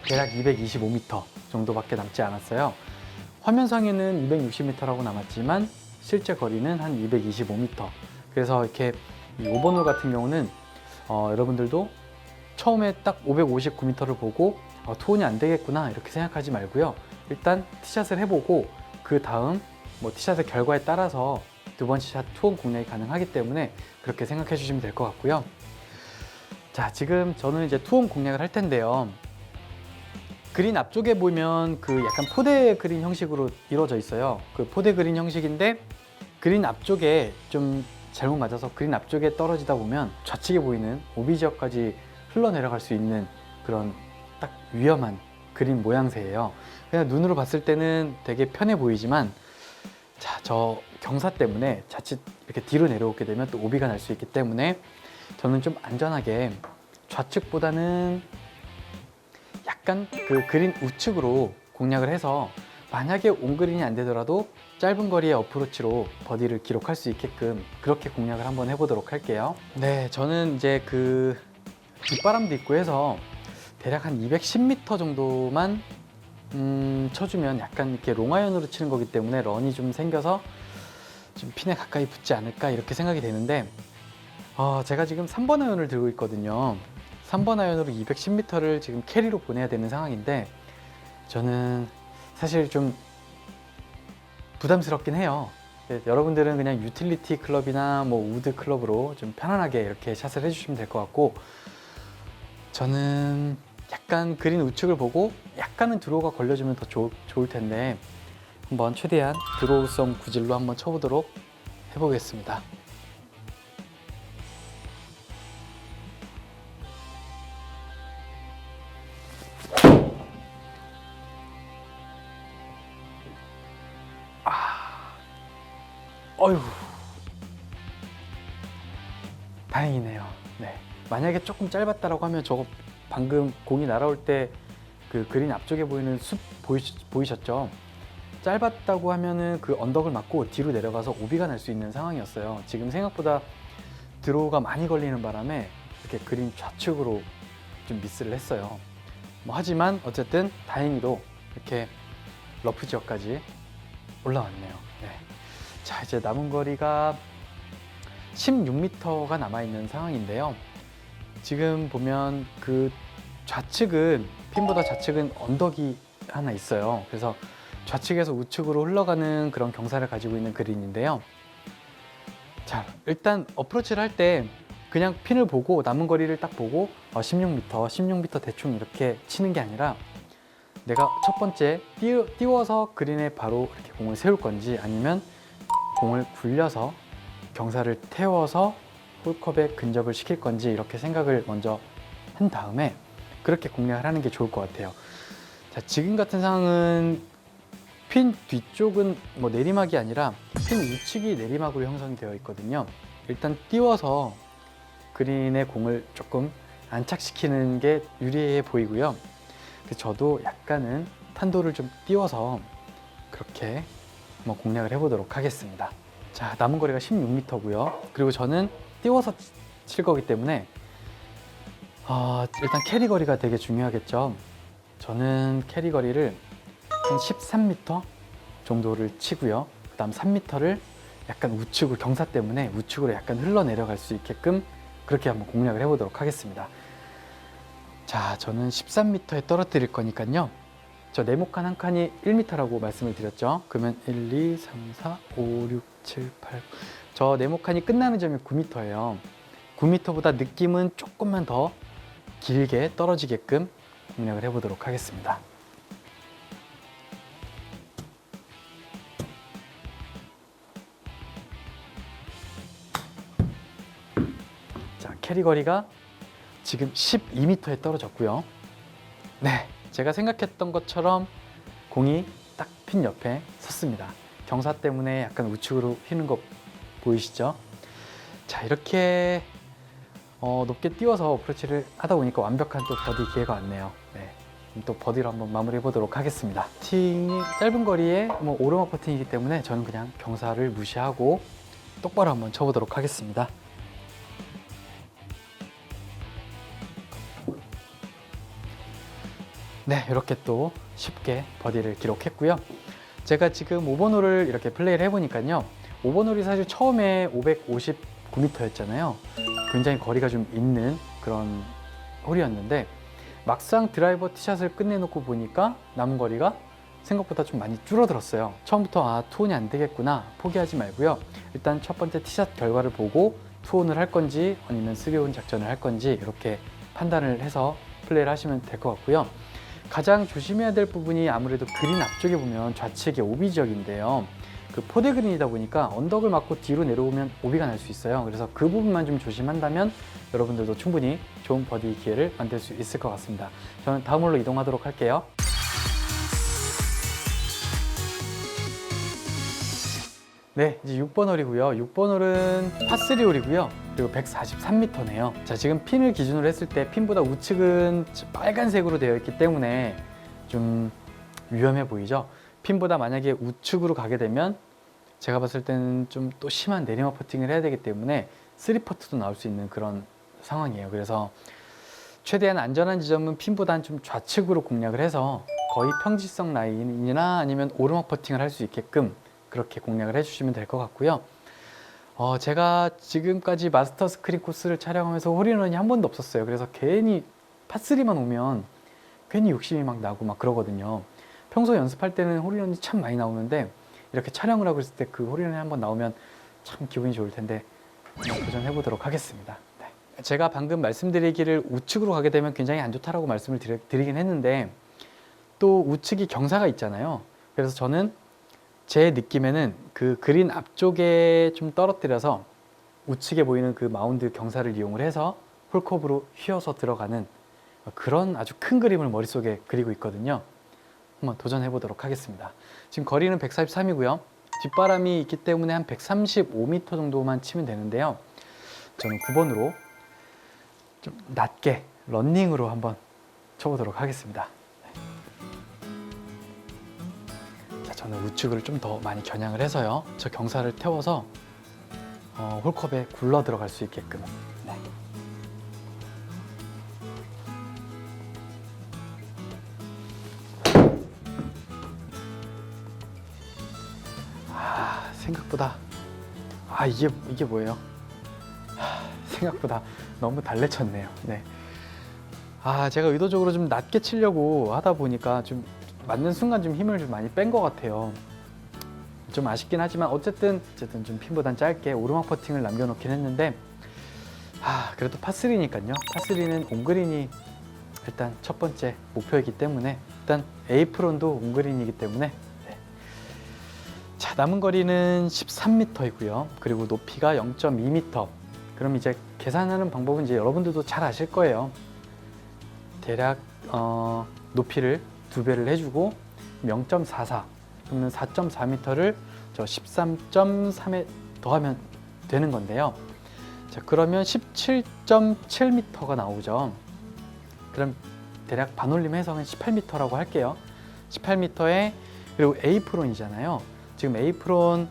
A: 대략 225m 정도밖에 남지 않았어요. 화면상에는 260m라고 남았지만 실제 거리는 한 225m. 그래서 이렇게 이 5번 홀 같은 경우는 여러분들도 처음에 딱 559m를 보고 투혼이 안 되겠구나 이렇게 생각하지 말고요. 일단 티샷을 해보고 그 다음 뭐 티샷의 결과에 따라서 두 번째 샷 투혼 공략이 가능하기 때문에 그렇게 생각해 주시면 될 것 같고요. 자, 지금 저는 이제 투혼 공략을 할 텐데요. 그린 앞쪽에 보면 그 약간 포대 그린 형식으로 이루어져 있어요. 그 포대 그린 형식인데 그린 앞쪽에 좀 잘못 맞아서 그린 앞쪽에 떨어지다 보면 좌측에 보이는 오비 지역까지 흘러내려갈 수 있는 그런 딱 위험한 그린 모양새예요. 그냥 눈으로 봤을 때는 되게 편해 보이지만 자, 저 경사 때문에 자칫 이렇게 뒤로 내려오게 되면 또 오비가 날 수 있기 때문에 저는 좀 안전하게 좌측보다는 약간 그 그린 우측으로 공략을 해서 만약에 온그린이 안 되더라도 짧은 거리의 어프로치로 버디를 기록할 수 있게끔 그렇게 공략을 한번 해보도록 할게요. 네, 저는 이제 그 뒷바람도 있고 해서 대략 한 210m 정도만 쳐주면 약간 이렇게 롱아이언으로 치는 거기 때문에 런이 좀 생겨서 좀 핀에 가까이 붙지 않을까 이렇게 생각이 되는데 제가 지금 3번 아이언을 들고 있거든요. 3번 아이언으로 210m를 지금 캐리로 보내야 되는 상황인데 저는 사실 좀 부담스럽긴 해요. 여러분들은 그냥 유틸리티 클럽이나 뭐 우드 클럽으로 좀 편안하게 이렇게 샷을 해주시면 될 것 같고 저는 약간 그린 우측을 보고 약간은 드로우가 걸려주면 더 좋을 텐데 한번 최대한 드로우성 구질로 한번 쳐보도록 해보겠습니다. 어휴, 다행이네요. 네. 만약에 조금 짧았다라고 하면 저거 방금 공이 날아올 때 그 그린 앞쪽에 보이는 숲 보이셨죠? 짧았다고 하면은 그 언덕을 맞고 뒤로 내려가서 오비가 날 수 있는 상황이었어요. 지금 생각보다 드로우가 많이 걸리는 바람에 이렇게 그린 좌측으로 좀 미스를 했어요. 뭐 하지만 어쨌든 다행히도 이렇게 러프 지역까지 올라왔네요. 네. 자, 이제 남은 거리가 16m가 남아있는 상황인데요. 지금 보면 그 좌측은 핀보다 좌측은 언덕이 하나 있어요. 그래서 좌측에서 우측으로 흘러가는 그런 경사를 가지고 있는 그린인데요. 자, 일단 어프로치를 할 때 그냥 핀을 보고 남은 거리를 딱 보고 16m 대충 이렇게 치는 게 아니라 내가 첫 번째 띄워서 그린에 바로 이렇게 공을 세울 건지 아니면 공을 굴려서 경사를 태워서 홀컵에 근접을 시킬 건지 이렇게 생각을 먼저 한 다음에 그렇게 공략을 하는 게 좋을 것 같아요. 자, 지금 같은 상황은 핀 뒤쪽은 뭐 내리막이 아니라 핀 우측이 내리막으로 형성이 되어 있거든요. 일단 띄워서 그린에 공을 조금 안착시키는 게 유리해 보이고요. 그래서 저도 약간은 탄도를 좀 띄워서 그렇게 한번 공략을 해보도록 하겠습니다. 자, 남은 거리가 16m고요. 그리고 저는 띄워서 칠 거기 때문에 일단 캐리 거리가 되게 중요하겠죠. 저는 캐리 거리를 한 13m 정도를 치고요. 그 다음 3m를 약간 우측으로 경사 때문에 우측으로 약간 흘러내려갈 수 있게끔 그렇게 한번 공략을 해보도록 하겠습니다. 자, 저는 13m에 떨어뜨릴 거니까요. 저 네모칸 한 칸이 1m라고 말씀을 드렸죠. 그러면 1, 2, 3, 4, 5, 6, 7, 8. 저 네모칸이 끝나는 점이 9m예요. 9m보다 느낌은 조금만 더 길게 떨어지게끔 공략을 해보도록 하겠습니다. 자, 캐리 거리가 지금 12m에 떨어졌고요. 네, 제가 생각했던 것처럼 공이 딱 핀 옆에 섰습니다. 경사 때문에 약간 우측으로 휘는 거 보이시죠? 자, 이렇게 높게 띄워서 어프로치를 하다 보니까 완벽한 또 버디 기회가 왔네요. 네, 또 버디로 한번 마무리해 보도록 하겠습니다. 퍼팅이 짧은 거리에 뭐 오르막 퍼팅이기 때문에 저는 그냥 경사를 무시하고 똑바로 한번 쳐보도록 하겠습니다. 네, 이렇게 또 쉽게 버디를 기록했고요. 제가 지금 5번 홀을 이렇게 플레이를 해보니까요. 5번 홀이 사실 처음에 559m였잖아요. 굉장히 거리가 좀 있는 그런 홀이었는데 막상 드라이버 티샷을 끝내놓고 보니까 남은 거리가 생각보다 좀 많이 줄어들었어요. 처음부터 투혼이 안 되겠구나 포기하지 말고요. 일단 첫 번째 티샷 결과를 보고 투혼을 할 건지 아니면 3온 작전을 할 건지 이렇게 판단을 해서 플레이를 하시면 될 것 같고요. 가장 조심해야 될 부분이 아무래도 그린 앞쪽에 보면 좌측에 오비 지역인데요. 그 포대 그린이다 보니까 언덕을 맞고 뒤로 내려오면 오비가 날 수 있어요. 그래서 그 부분만 좀 조심한다면 여러분들도 충분히 좋은 버디 기회를 만들 수 있을 것 같습니다. 저는 다음 홀로 이동하도록 할게요. 네, 이제 6번 홀이고요. 6번 홀은 파3 홀이고요. 그리고 143m네요. 자, 지금 핀을 기준으로 했을 때 핀보다 우측은 빨간색으로 되어 있기 때문에 좀 위험해 보이죠? 핀보다 만약에 우측으로 가게 되면 제가 봤을 때는 좀 또 심한 내리막 퍼팅을 해야 되기 때문에 3퍼트도 나올 수 있는 그런 상황이에요. 그래서 최대한 안전한 지점은 핀보다는 좀 좌측으로 공략을 해서 거의 평지성 라인이나 아니면 오르막 퍼팅을 할 수 있게끔 그렇게 공략을 해주시면 될 것 같고요. 제가 지금까지 마스터 스크린 코스를 촬영하면서 홀인원이 한 번도 없었어요. 그래서 괜히 파3만 오면 괜히 욕심이 막 나고 막 그러거든요. 평소 연습할 때는 홀인원이 참 많이 나오는데 이렇게 촬영을 하고 있을 때 그 홀인원이 한 번 나오면 참 기분이 좋을 텐데 한번 도전해 보도록 하겠습니다. 네. 제가 방금 말씀드리기를 우측으로 가게 되면 굉장히 안 좋다라고 말씀을 드리긴 했는데 또 우측이 경사가 있잖아요. 그래서 저는 제 느낌에는 그 그린 앞쪽에 좀 떨어뜨려서 우측에 보이는 그 마운드 경사를 이용을 해서 홀컵으로 휘어서 들어가는 그런 아주 큰 그림을 머릿속에 그리고 있거든요. 한번 도전해 보도록 하겠습니다. 지금 거리는 143이고요. 뒷바람이 있기 때문에 한 135m 정도만 치면 되는데요. 저는 9번으로 좀 낮게 런닝으로 한번 쳐보도록 하겠습니다. 저는 우측을 좀 더 많이 겨냥을 해서요. 저 경사를 태워서 홀컵에 굴러 들어갈 수 있게끔. 네. 생각보다 이게 뭐예요? 생각보다 너무 달래쳤네요. 네. 제가 의도적으로 좀 낮게 치려고 하다 보니까 좀 맞는 순간 좀 힘을 좀 많이 뺀 것 같아요. 좀 아쉽긴 하지만 어쨌든 좀 핀보단 짧게 오르막 퍼팅을 남겨놓긴 했는데 그래도 파3니까요. 파3는 온그린이 일단 첫 번째 목표이기 때문에 일단 에이프론도 온그린이기 때문에 자, 남은 거리는 13m이고요. 그리고 높이가 0.2m. 그럼 이제 계산하는 방법은 이제 여러분들도 잘 아실 거예요. 대략 높이를 2배를 해주고 0.44 그러면 4.4m를 저 13.3에 더하면 되는 건데요. 자, 그러면 17.7m가 나오죠. 그럼 대략 반올림 해석은 18m라고 할게요. 18m에 그리고 A프론이잖아요. 지금 A프론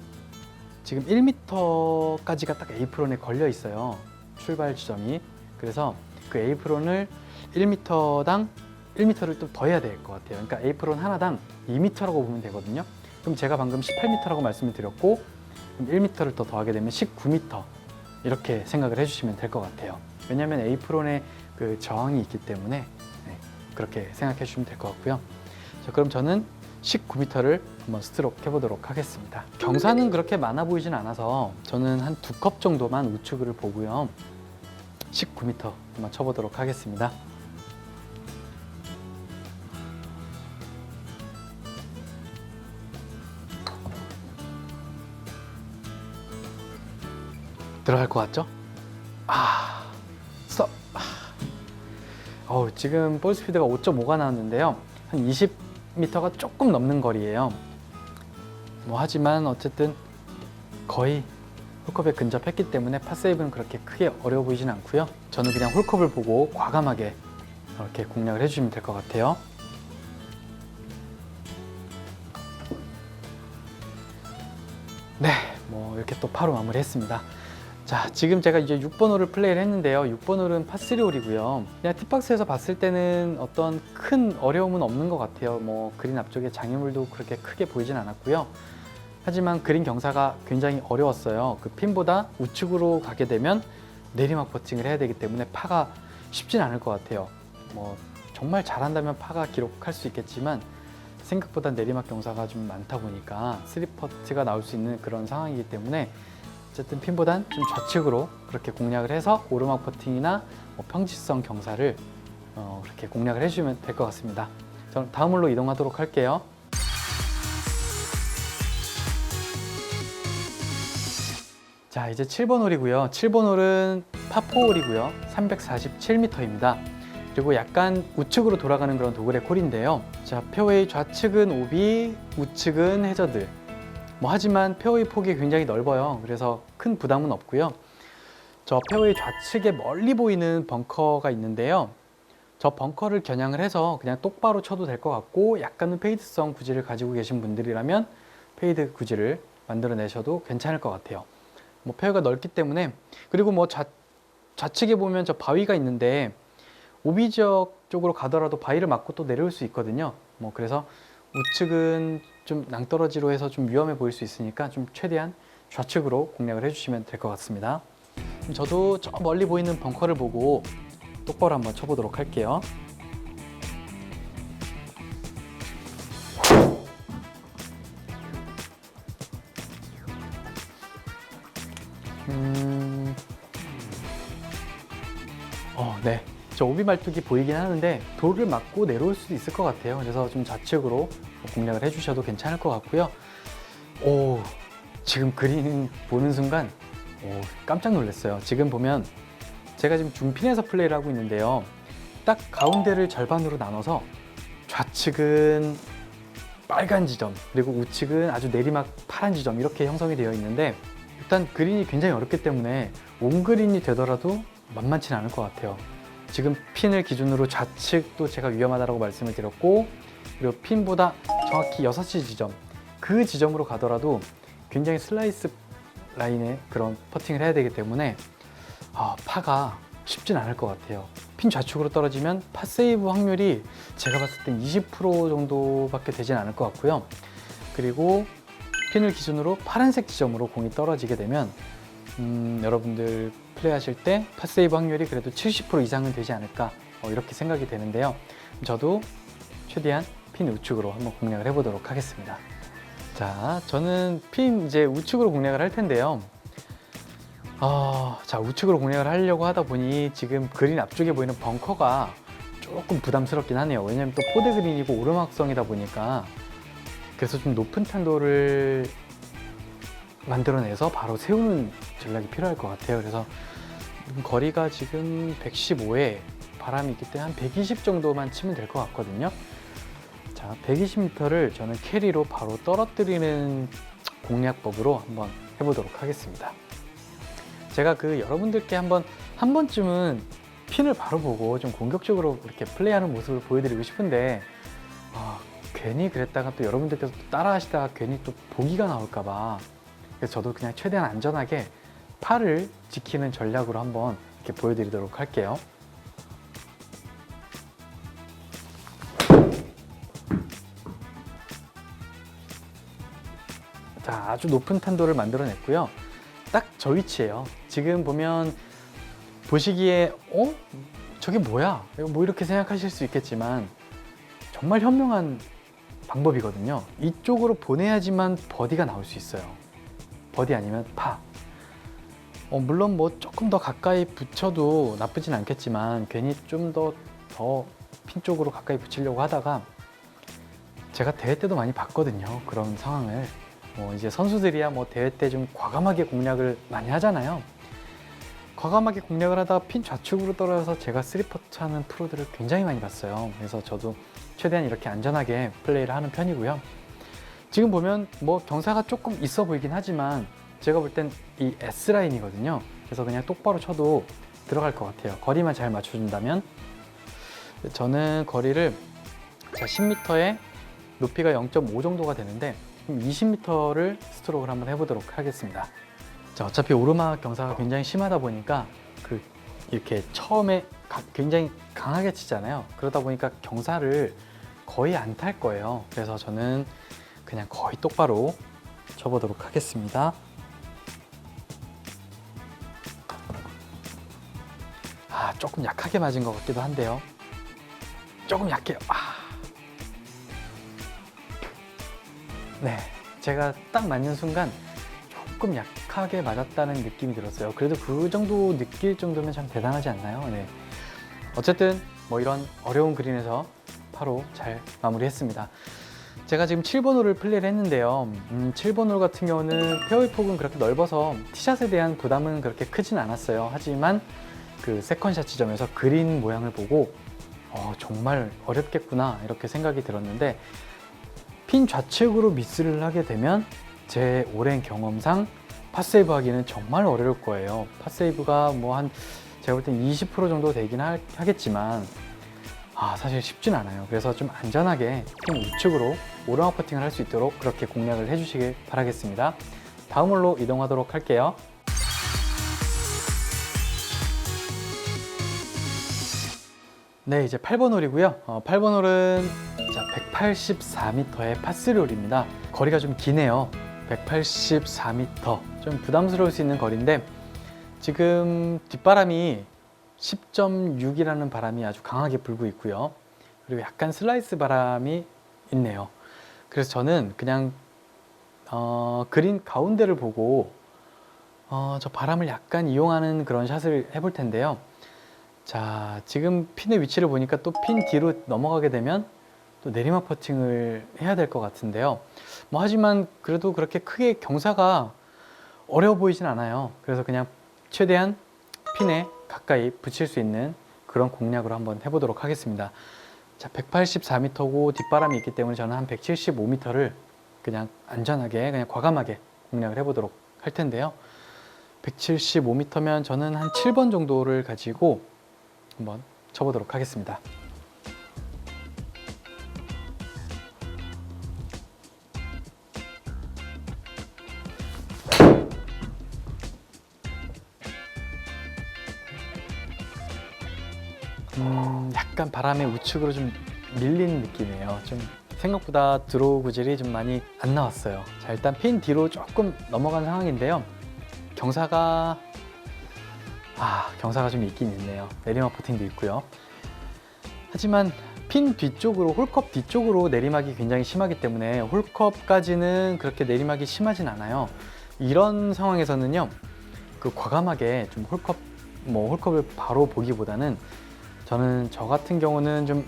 A: 지금 1m까지가 딱 A프론에 걸려 있어요. 출발 지점이. 그래서 그 A프론을 1m당 1m를 또 더 해야 될 것 같아요. 그러니까 A프론 하나당 2m라고 보면 되거든요. 그럼 제가 방금 18m라고 말씀을 드렸고 그럼 1m를 더 더하게 되면 19m 이렇게 생각을 해주시면 될 것 같아요. 왜냐하면 A프론에 그 저항이 있기 때문에 그렇게 생각해 주시면 될 것 같고요. 자, 그럼 저는 19m를 한번 스트로크 해보도록 하겠습니다. 경사는 그렇게 많아 보이진 않아서 저는 한 2컵 정도만 우측을 보고요. 19m 한번 쳐보도록 하겠습니다. 들어갈 것 같죠? 스톱! 지금 볼 스피드가 5.5가 나왔는데요. 한 20m가 조금 넘는 거리예요. 하지만 어쨌든 거의 홀컵에 근접했기 때문에 파7은 그렇게 크게 어려워 보이진 않고요. 저는 그냥 홀컵을 보고 과감하게 이렇게 공략을 해주시면 될 것 같아요. 네, 이렇게 또 파로 마무리했습니다. 자, 지금 제가 이제 6번 홀을 플레이를 했는데요. 6번 홀은 파3 홀이고요. 그냥 팁박스에서 봤을 때는 어떤 큰 어려움은 없는 것 같아요. 그린 앞쪽에 장애물도 그렇게 크게 보이진 않았고요. 하지만 그린 경사가 굉장히 어려웠어요. 그 핀보다 우측으로 가게 되면 내리막 퍼팅을 해야 되기 때문에 파가 쉽진 않을 것 같아요. 정말 잘한다면 파가 기록할 수 있겠지만 생각보다 내리막 경사가 좀 많다 보니까 3퍼트가 나올 수 있는 그런 상황이기 때문에 어쨌든 핀보단 좀 좌측으로 그렇게 공략을 해서 오르막 퍼팅이나 평지성 경사를 그렇게 공략을 해주시면 될 것 같습니다. 저는 다음 홀로 이동하도록 할게요. 자, 이제 7번 홀이고요. 7번 홀은 파4 홀이고요. 347m입니다. 그리고 약간 우측으로 돌아가는 그런 도그렉 홀인데요. 자, 페어웨이 좌측은 오비, 우측은 해저드. 하지만 페어웨이 폭이 굉장히 넓어요. 그래서 큰 부담은 없고요. 저 페어웨이 좌측에 멀리 보이는 벙커가 있는데요. 저 벙커를 겨냥을 해서 그냥 똑바로 쳐도 될 것 같고 약간은 페이드성 구질을 가지고 계신 분들이라면 페이드 구질을 만들어내셔도 괜찮을 것 같아요. 페어가 넓기 때문에 그리고 좌측에 보면 저 바위가 있는데 오비 지역 쪽으로 가더라도 바위를 맞고 또 내려올 수 있거든요. 그래서 우측은 좀 낭떠러지로 해서 좀 위험해 보일 수 있으니까 좀 최대한 좌측으로 공략을 해주시면 될 것 같습니다. 저도 저 멀리 보이는 벙커를 보고 똑바로 한번 쳐보도록 할게요. 네. 저 오비 말뚝이 보이긴 하는데 돌을 맞고 내려올 수도 있을 것 같아요. 그래서 좀 좌측으로 공략을 해주셔도 괜찮을 것 같고요. 지금 그린 보는 순간 깜짝 놀랐어요. 지금 보면 제가 지금 중핀에서 플레이를 하고 있는데요. 딱 가운데를 절반으로 나눠서 좌측은 빨간 지점 그리고 우측은 아주 내리막 파란 지점 이렇게 형성이 되어 있는데 일단 그린이 굉장히 어렵기 때문에 온그린이 되더라도 만만치는 않을 것 같아요. 지금 핀을 기준으로 좌측도 제가 위험하다고 말씀을 드렸고 그리고 핀보다 정확히 6시 지점 그 지점으로 가더라도 굉장히 슬라이스 라인의 그런 퍼팅을 해야 되기 때문에 파가 쉽진 않을 것 같아요. 핀 좌측으로 떨어지면 파 세이브 확률이 제가 봤을 땐 20% 정도밖에 되진 않을 것 같고요. 그리고 핀을 기준으로 파란색 지점으로 공이 떨어지게 되면 여러분들 플레이하실 때 파 세이브 확률이 그래도 70% 이상은 되지 않을까 이렇게 생각이 되는데요. 저도 최대한 핀 우측으로 한번 공략을 해보도록 하겠습니다. 자, 저는 핀 이제 우측으로 공략을 할 텐데요. 자, 우측으로 공략을 하려고 하다 보니 지금 그린 앞쪽에 보이는 벙커가 조금 부담스럽긴 하네요. 왜냐면 또 포드 그린이고 오르막성이다 보니까, 그래서 좀 높은 탄도를 만들어내서 바로 세우는 전략이 필요할 것 같아요. 그래서 거리가 지금 115에 바람이 있기 때문에 한 120 정도만 치면 될 것 같거든요. 자, 120m를 저는 캐리로 바로 떨어뜨리는 공략법으로 한번 해보도록 하겠습니다. 제가 여러분들께 한 번쯤은 핀을 바로 보고 좀 공격적으로 이렇게 플레이하는 모습을 보여드리고 싶은데, 괜히 그랬다가 또 여러분들께서 또 따라 하시다가 괜히 또 보기가 나올까봐, 그래서 저도 그냥 최대한 안전하게 팔을 지키는 전략으로 한번 이렇게 보여드리도록 할게요. 자, 아주 높은 탄도를 만들어냈고요. 딱 저 위치예요. 지금 보면 보시기에 저게 뭐야? 뭐 이렇게 생각하실 수 있겠지만 정말 현명한 방법이거든요. 이쪽으로 보내야지만 버디가 나올 수 있어요. 버디 아니면 파. 물론 뭐 조금 더 가까이 붙여도 나쁘진 않겠지만 괜히 좀 더 핀 쪽으로 가까이 붙이려고 하다가, 제가 대회 때도 많이 봤거든요. 그런 상황을. 이제 선수들이야 뭐 대회 때 좀 과감하게 공략을 많이 하잖아요. 과감하게 공략을 하다가 핀 좌측으로 떨어져서 제가 3퍼트 하는 프로들을 굉장히 많이 봤어요. 그래서 저도 최대한 이렇게 안전하게 플레이를 하는 편이고요. 지금 보면 뭐 경사가 조금 있어 보이긴 하지만 제가 볼 땐 이 S라인이거든요. 그래서 그냥 똑바로 쳐도 들어갈 것 같아요. 거리만 잘 맞춰준다면. 저는 거리를 10m에 높이가 0.5 정도가 되는데 20m를 스트로크를 한번 해보도록 하겠습니다. 자, 어차피 오르막 경사가 굉장히 심하다 보니까 이렇게 처음에 굉장히 강하게 치잖아요. 그러다 보니까 경사를 거의 안 탈 거예요. 그래서 저는 그냥 거의 똑바로 쳐보도록 하겠습니다. 조금 약하게 맞은 것 같기도 한데요. 조금 약해요. 네, 제가 딱 맞는 순간 조금 약하게 맞았다는 느낌이 들었어요. 그래도 그 정도 느낄 정도면 참 대단하지 않나요? 네. 어쨌든 뭐 이런 어려운 그린에서 파로 잘 마무리했습니다. 제가 지금 7번 홀을 플레이를 했는데요. 7번 홀 같은 경우는 페어웨이 폭은 그렇게 넓어서 티샷에 대한 부담은 그렇게 크진 않았어요. 하지만 그 세컨샷 지점에서 그린 모양을 보고 정말 어렵겠구나 이렇게 생각이 들었는데, 핀 좌측으로 미스를 하게 되면 제 오랜 경험상 팟세이브 하기는 정말 어려울 거예요. 팟세이브가 뭐 제가 볼 땐 20% 정도 되긴 하겠지만 사실 쉽진 않아요. 그래서 좀 안전하게 핀 우측으로 오르막 퍼팅을 할 수 있도록 그렇게 공략을 해주시길 바라겠습니다. 다음 홀로 이동하도록 할게요. 네, 이제 8번 홀이고요. 8번 홀은 184m의 파3 홀입니다. 거리가 좀 기네요. 184m. 좀 부담스러울 수 있는 거리인데, 지금 뒷바람이 10.6이라는 바람이 아주 강하게 불고 있고요. 그리고 약간 슬라이스 바람이 있네요. 그래서 저는 그냥 그린 가운데를 보고 저 바람을 약간 이용하는 그런 샷을 해볼 텐데요. 자, 지금 핀의 위치를 보니까 또 핀 뒤로 넘어가게 되면 또 내리막 퍼팅을 해야 될 것 같은데요. 하지만 그래도 그렇게 크게 경사가 어려워 보이진 않아요. 그래서 그냥 최대한 핀에 가까이 붙일 수 있는 그런 공략으로 한번 해보도록 하겠습니다. 자, 184m고 뒷바람이 있기 때문에 저는 한 175m를 그냥 안전하게, 그냥 과감하게 공략을 해보도록 할 텐데요. 175m면 저는 한 7번 정도를 가지고 한번 쳐보도록 하겠습니다. 약간 바람의 우측으로 좀 밀린 느낌이에요. 좀 생각보다 드로우 구질이 좀 많이 안 나왔어요. 자, 일단 핀 뒤로 조금 넘어간 상황인데요. 경사가 좀 있긴 있네요. 내리막 퍼팅도 있고요. 하지만 핀 뒤쪽으로, 홀컵 뒤쪽으로 내리막이 굉장히 심하기 때문에 홀컵까지는 그렇게 내리막이 심하진 않아요. 이런 상황에서는요, 그 과감하게 좀 홀컵을 바로 보기보다는 저는 저 같은 경우는 좀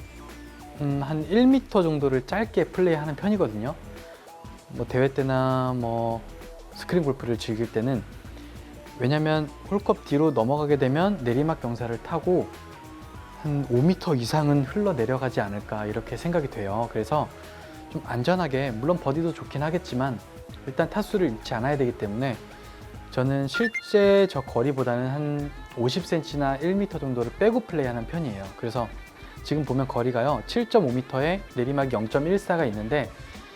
A: 한 1m 정도를 짧게 플레이하는 편이거든요. 뭐 대회 때나 뭐 스크린 골프를 즐길 때는, 왜냐면 홀컵 뒤로 넘어가게 되면 내리막 경사를 타고 한 5m 이상은 흘러 내려가지 않을까 이렇게 생각이 돼요. 그래서 좀 안전하게, 물론 버디도 좋긴 하겠지만 일단 타수를 잃지 않아야 되기 때문에 저는 실제 저 거리보다는 한 50cm나 1m 정도를 빼고 플레이하는 편이에요. 그래서 지금 보면 거리가요, 7.5m에 내리막이 0.14가 있는데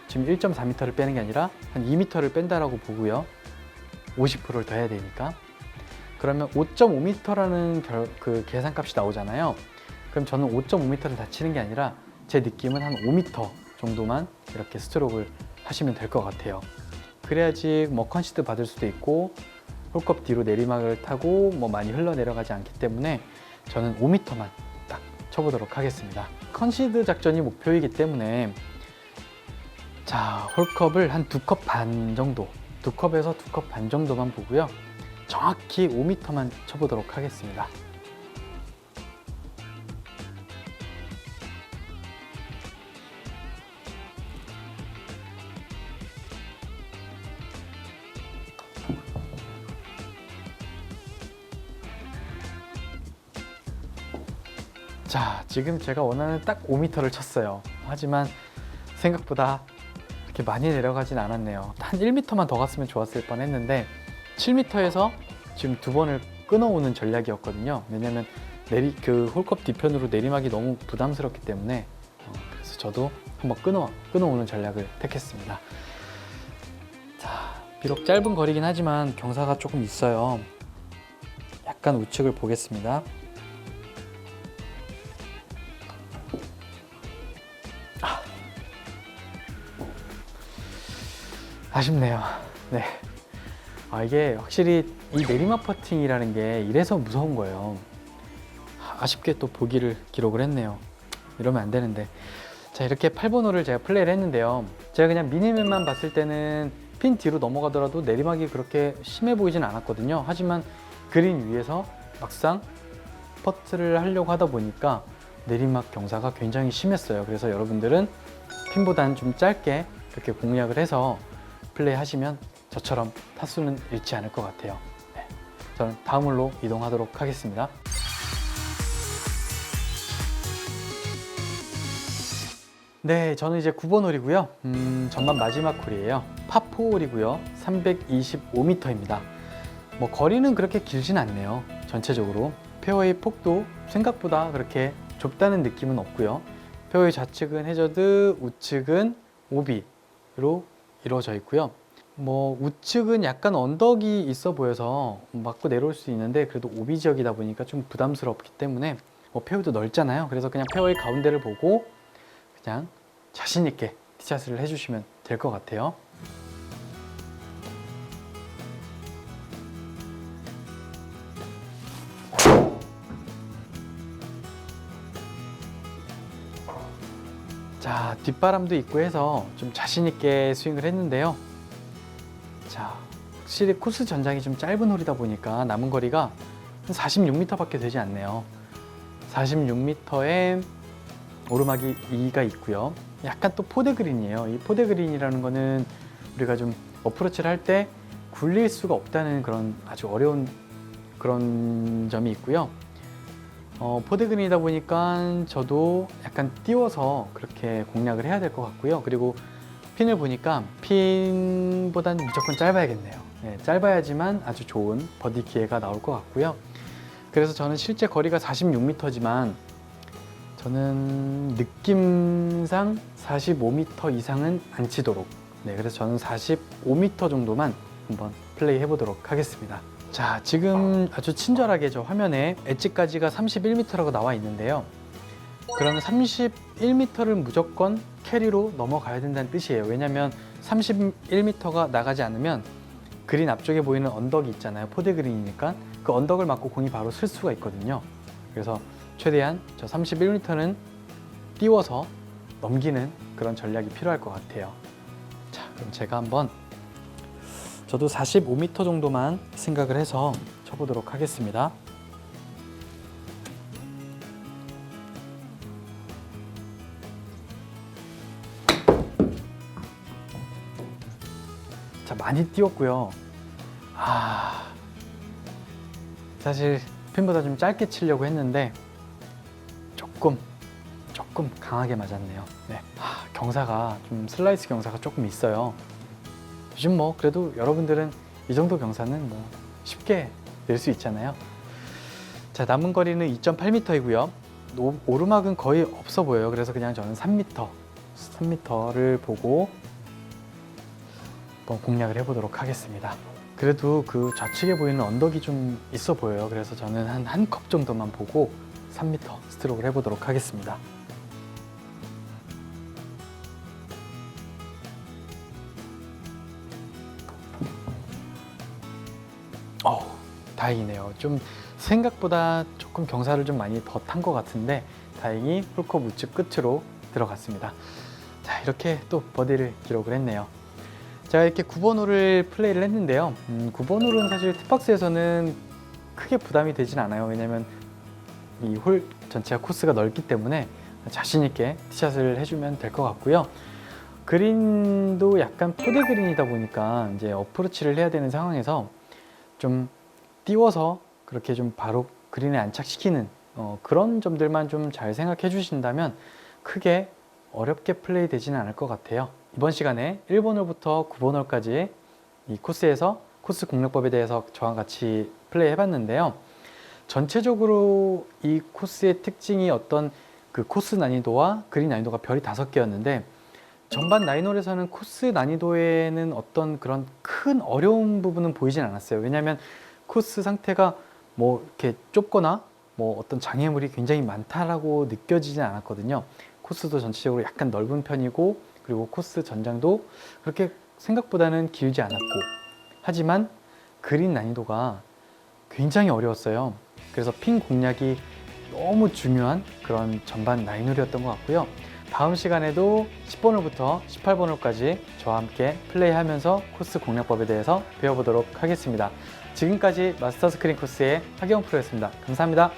A: 지금 1.4m를 빼는 게 아니라 한 2m를 뺀다라고 보고요. 50%를 더 해야 되니까. 그러면 5.5m라는 그 계산값이 나오잖아요. 그럼 저는 5.5m를 다 치는 게 아니라 제 느낌은 한 5m 정도만 이렇게 스트로크를 하시면 될 것 같아요. 그래야지 뭐 컨시드 받을 수도 있고 홀컵 뒤로 내리막을 타고 뭐 많이 흘러내려가지 않기 때문에 저는 5m만 딱 쳐보도록 하겠습니다. 컨시드 작전이 목표이기 때문에, 자, 홀컵을 한 2컵 반 정도, 2컵에서 2컵 반 정도만 보고요. 정확히 5m만 쳐보도록 하겠습니다. 자, 지금 제가 원하는 딱 5m를 쳤어요. 하지만 생각보다 그렇게 많이 내려가진 않았네요. 한 1m만 더 갔으면 좋았을 뻔 했는데 7m에서 지금 2번을 끊어오는 전략이었거든요. 왜냐면 그 홀컵 뒤편으로 내리막이 너무 부담스럽기 때문에, 그래서 저도 한번 끊어오는 전략을 택했습니다. 자, 비록 짧은 거리긴 하지만 경사가 조금 있어요. 약간 우측을 보겠습니다. 아쉽네요. 네. 이게 확실히 이 내리막 퍼팅이라는 게 이래서 무서운 거예요. 아쉽게 또 보기를 기록을 했네요. 이러면 안 되는데. 자, 이렇게 8번 홀을 제가 플레이를 했는데요. 제가 그냥 미니맵만 봤을 때는 핀 뒤로 넘어가더라도 내리막이 그렇게 심해 보이진 않았거든요. 하지만 그린 위에서 막상 퍼트를 하려고 하다 보니까 내리막 경사가 굉장히 심했어요. 그래서 여러분들은 핀보다는 좀 짧게 이렇게 공략을 해서 플레이 하시면 저처럼 타수는 잃지 않을 것 같아요. 네, 저는 다음 홀로 이동하도록 하겠습니다. 네, 저는 이제 9번 홀이고요. 전반 마지막 홀이에요. 파4 홀이고요. 325m입니다. 뭐 거리는 그렇게 길진 않네요. 전체적으로 페어웨이 폭도 생각보다 그렇게 좁다는 느낌은 없고요. 페어웨이 좌측은 해저드, 우측은 오비로 이루어져 있고요. 뭐 우측은 약간 언덕이 있어 보여서 맞고 내려올 수 있는데, 그래도 오비 지역이다 보니까 좀 부담스럽기 때문에, 뭐 페어웨이도 넓잖아요. 그래서 그냥 페어웨이 가운데를 보고 그냥 자신 있게 티샷을 해주시면 될 것 같아요. 자, 뒷바람도 있고 해서 좀 자신 있게 스윙을 했는데요. 자, 확실히 코스 전장이 좀 짧은 홀이다 보니까 남은 거리가 한 46m밖에 되지 않네요. 46m에 오르막이 2가 있고요. 약간 또 포대 그린이에요. 이 포대 그린이라는 거는 우리가 좀 어프로치를 할 때 굴릴 수가 없다는 그런 아주 어려운 그런 점이 있고요. 포대 그린이다 보니까 저도 약간 띄워서 그렇게 공략을 해야 될 것 같고요. 그리고 핀을 보니까 핀보다는 무조건 짧아야겠네요. 네, 짧아야지만 아주 좋은 버디 기회가 나올 것 같고요. 그래서 저는 실제 거리가 46m지만 저는 느낌상 45m 이상은 안 치도록, 네, 그래서 저는 45m 정도만 한번 플레이 해보도록 하겠습니다. 자, 지금 아주 친절하게 저 화면에 엣지까지가 31m라고 나와 있는데요. 그러면 31m를 무조건 캐리로 넘어가야 된다는 뜻이에요. 왜냐면 31m가 나가지 않으면 그린 앞쪽에 보이는 언덕이 있잖아요. 포대 그린이니까 그 언덕을 맞고 공이 바로 쓸 수가 있거든요. 그래서 최대한 저 31m는 띄워서 넘기는 그런 전략이 필요할 것 같아요. 자, 그럼 제가 한번 저도 45m 정도만 생각을 해서 쳐보도록 하겠습니다. 자, 많이 띄웠고요. 사실 핀보다 좀 짧게 치려고 했는데 조금 강하게 맞았네요. 네. 경사가 좀 슬라이스 경사가 조금 있어요. 요즘 뭐 그래도 여러분들은 이 정도 경사는 뭐 쉽게 낼 수 있잖아요. 자, 남은 거리는 2.8m이고요. 오르막은 거의 없어 보여요. 그래서 그냥 저는 3m를 보고 한번 공략을 해보도록 하겠습니다. 그래도 그 좌측에 보이는 언덕이 좀 있어 보여요. 그래서 저는 한 컵 정도만 보고 3m 스트로크를 해보도록 하겠습니다. 다행이네요. 좀 생각보다 조금 경사를 좀 많이 더 탄 것 같은데 다행히 홀컵 우측 끝으로 들어갔습니다. 자, 이렇게 또 버디를 기록을 했네요. 제가 이렇게 9번 홀을 플레이를 했는데요. 9번 홀은 사실 티박스에서는 크게 부담이 되진 않아요. 왜냐면 이 홀 전체가 코스가 넓기 때문에 자신 있게 티샷을 해주면 될 것 같고요. 그린도 약간 포대 그린이다 보니까 이제 어프로치를 해야 되는 상황에서 좀 띄워서 그렇게 좀 바로 그린에 안착시키는 그런 점들만 좀 잘 생각해 주신다면 크게 어렵게 플레이 되지는 않을 것 같아요. 이번 시간에 1번 홀부터 9번 홀까지 이 코스에서 코스 공략법에 대해서 저와 같이 플레이 해봤는데요. 전체적으로 이 코스의 특징이 어떤 그 코스 난이도와 그린 난이도가 별이 5개였는데 전반 9홀에서는 코스 난이도에는 어떤 그런 큰 어려운 부분은 보이진 않았어요. 왜냐하면 코스 상태가 뭐 이렇게 좁거나 뭐 어떤 장애물이 굉장히 많다라고 느껴지진 않았거든요. 코스도 전체적으로 약간 넓은 편이고 그리고 코스 전장도 그렇게 생각보다는 길지 않았고 하지만 그린 난이도가 굉장히 어려웠어요. 그래서 핀 공략이 너무 중요한 그런 전반 9홀이었던 것 같고요. 다음 시간에도 10번 홀부터 18번 홀까지 저와 함께 플레이하면서 코스 공략법에 대해서 배워보도록 하겠습니다. 지금까지 마스터 스크린 코스의 하기영 프로였습니다. 감사합니다.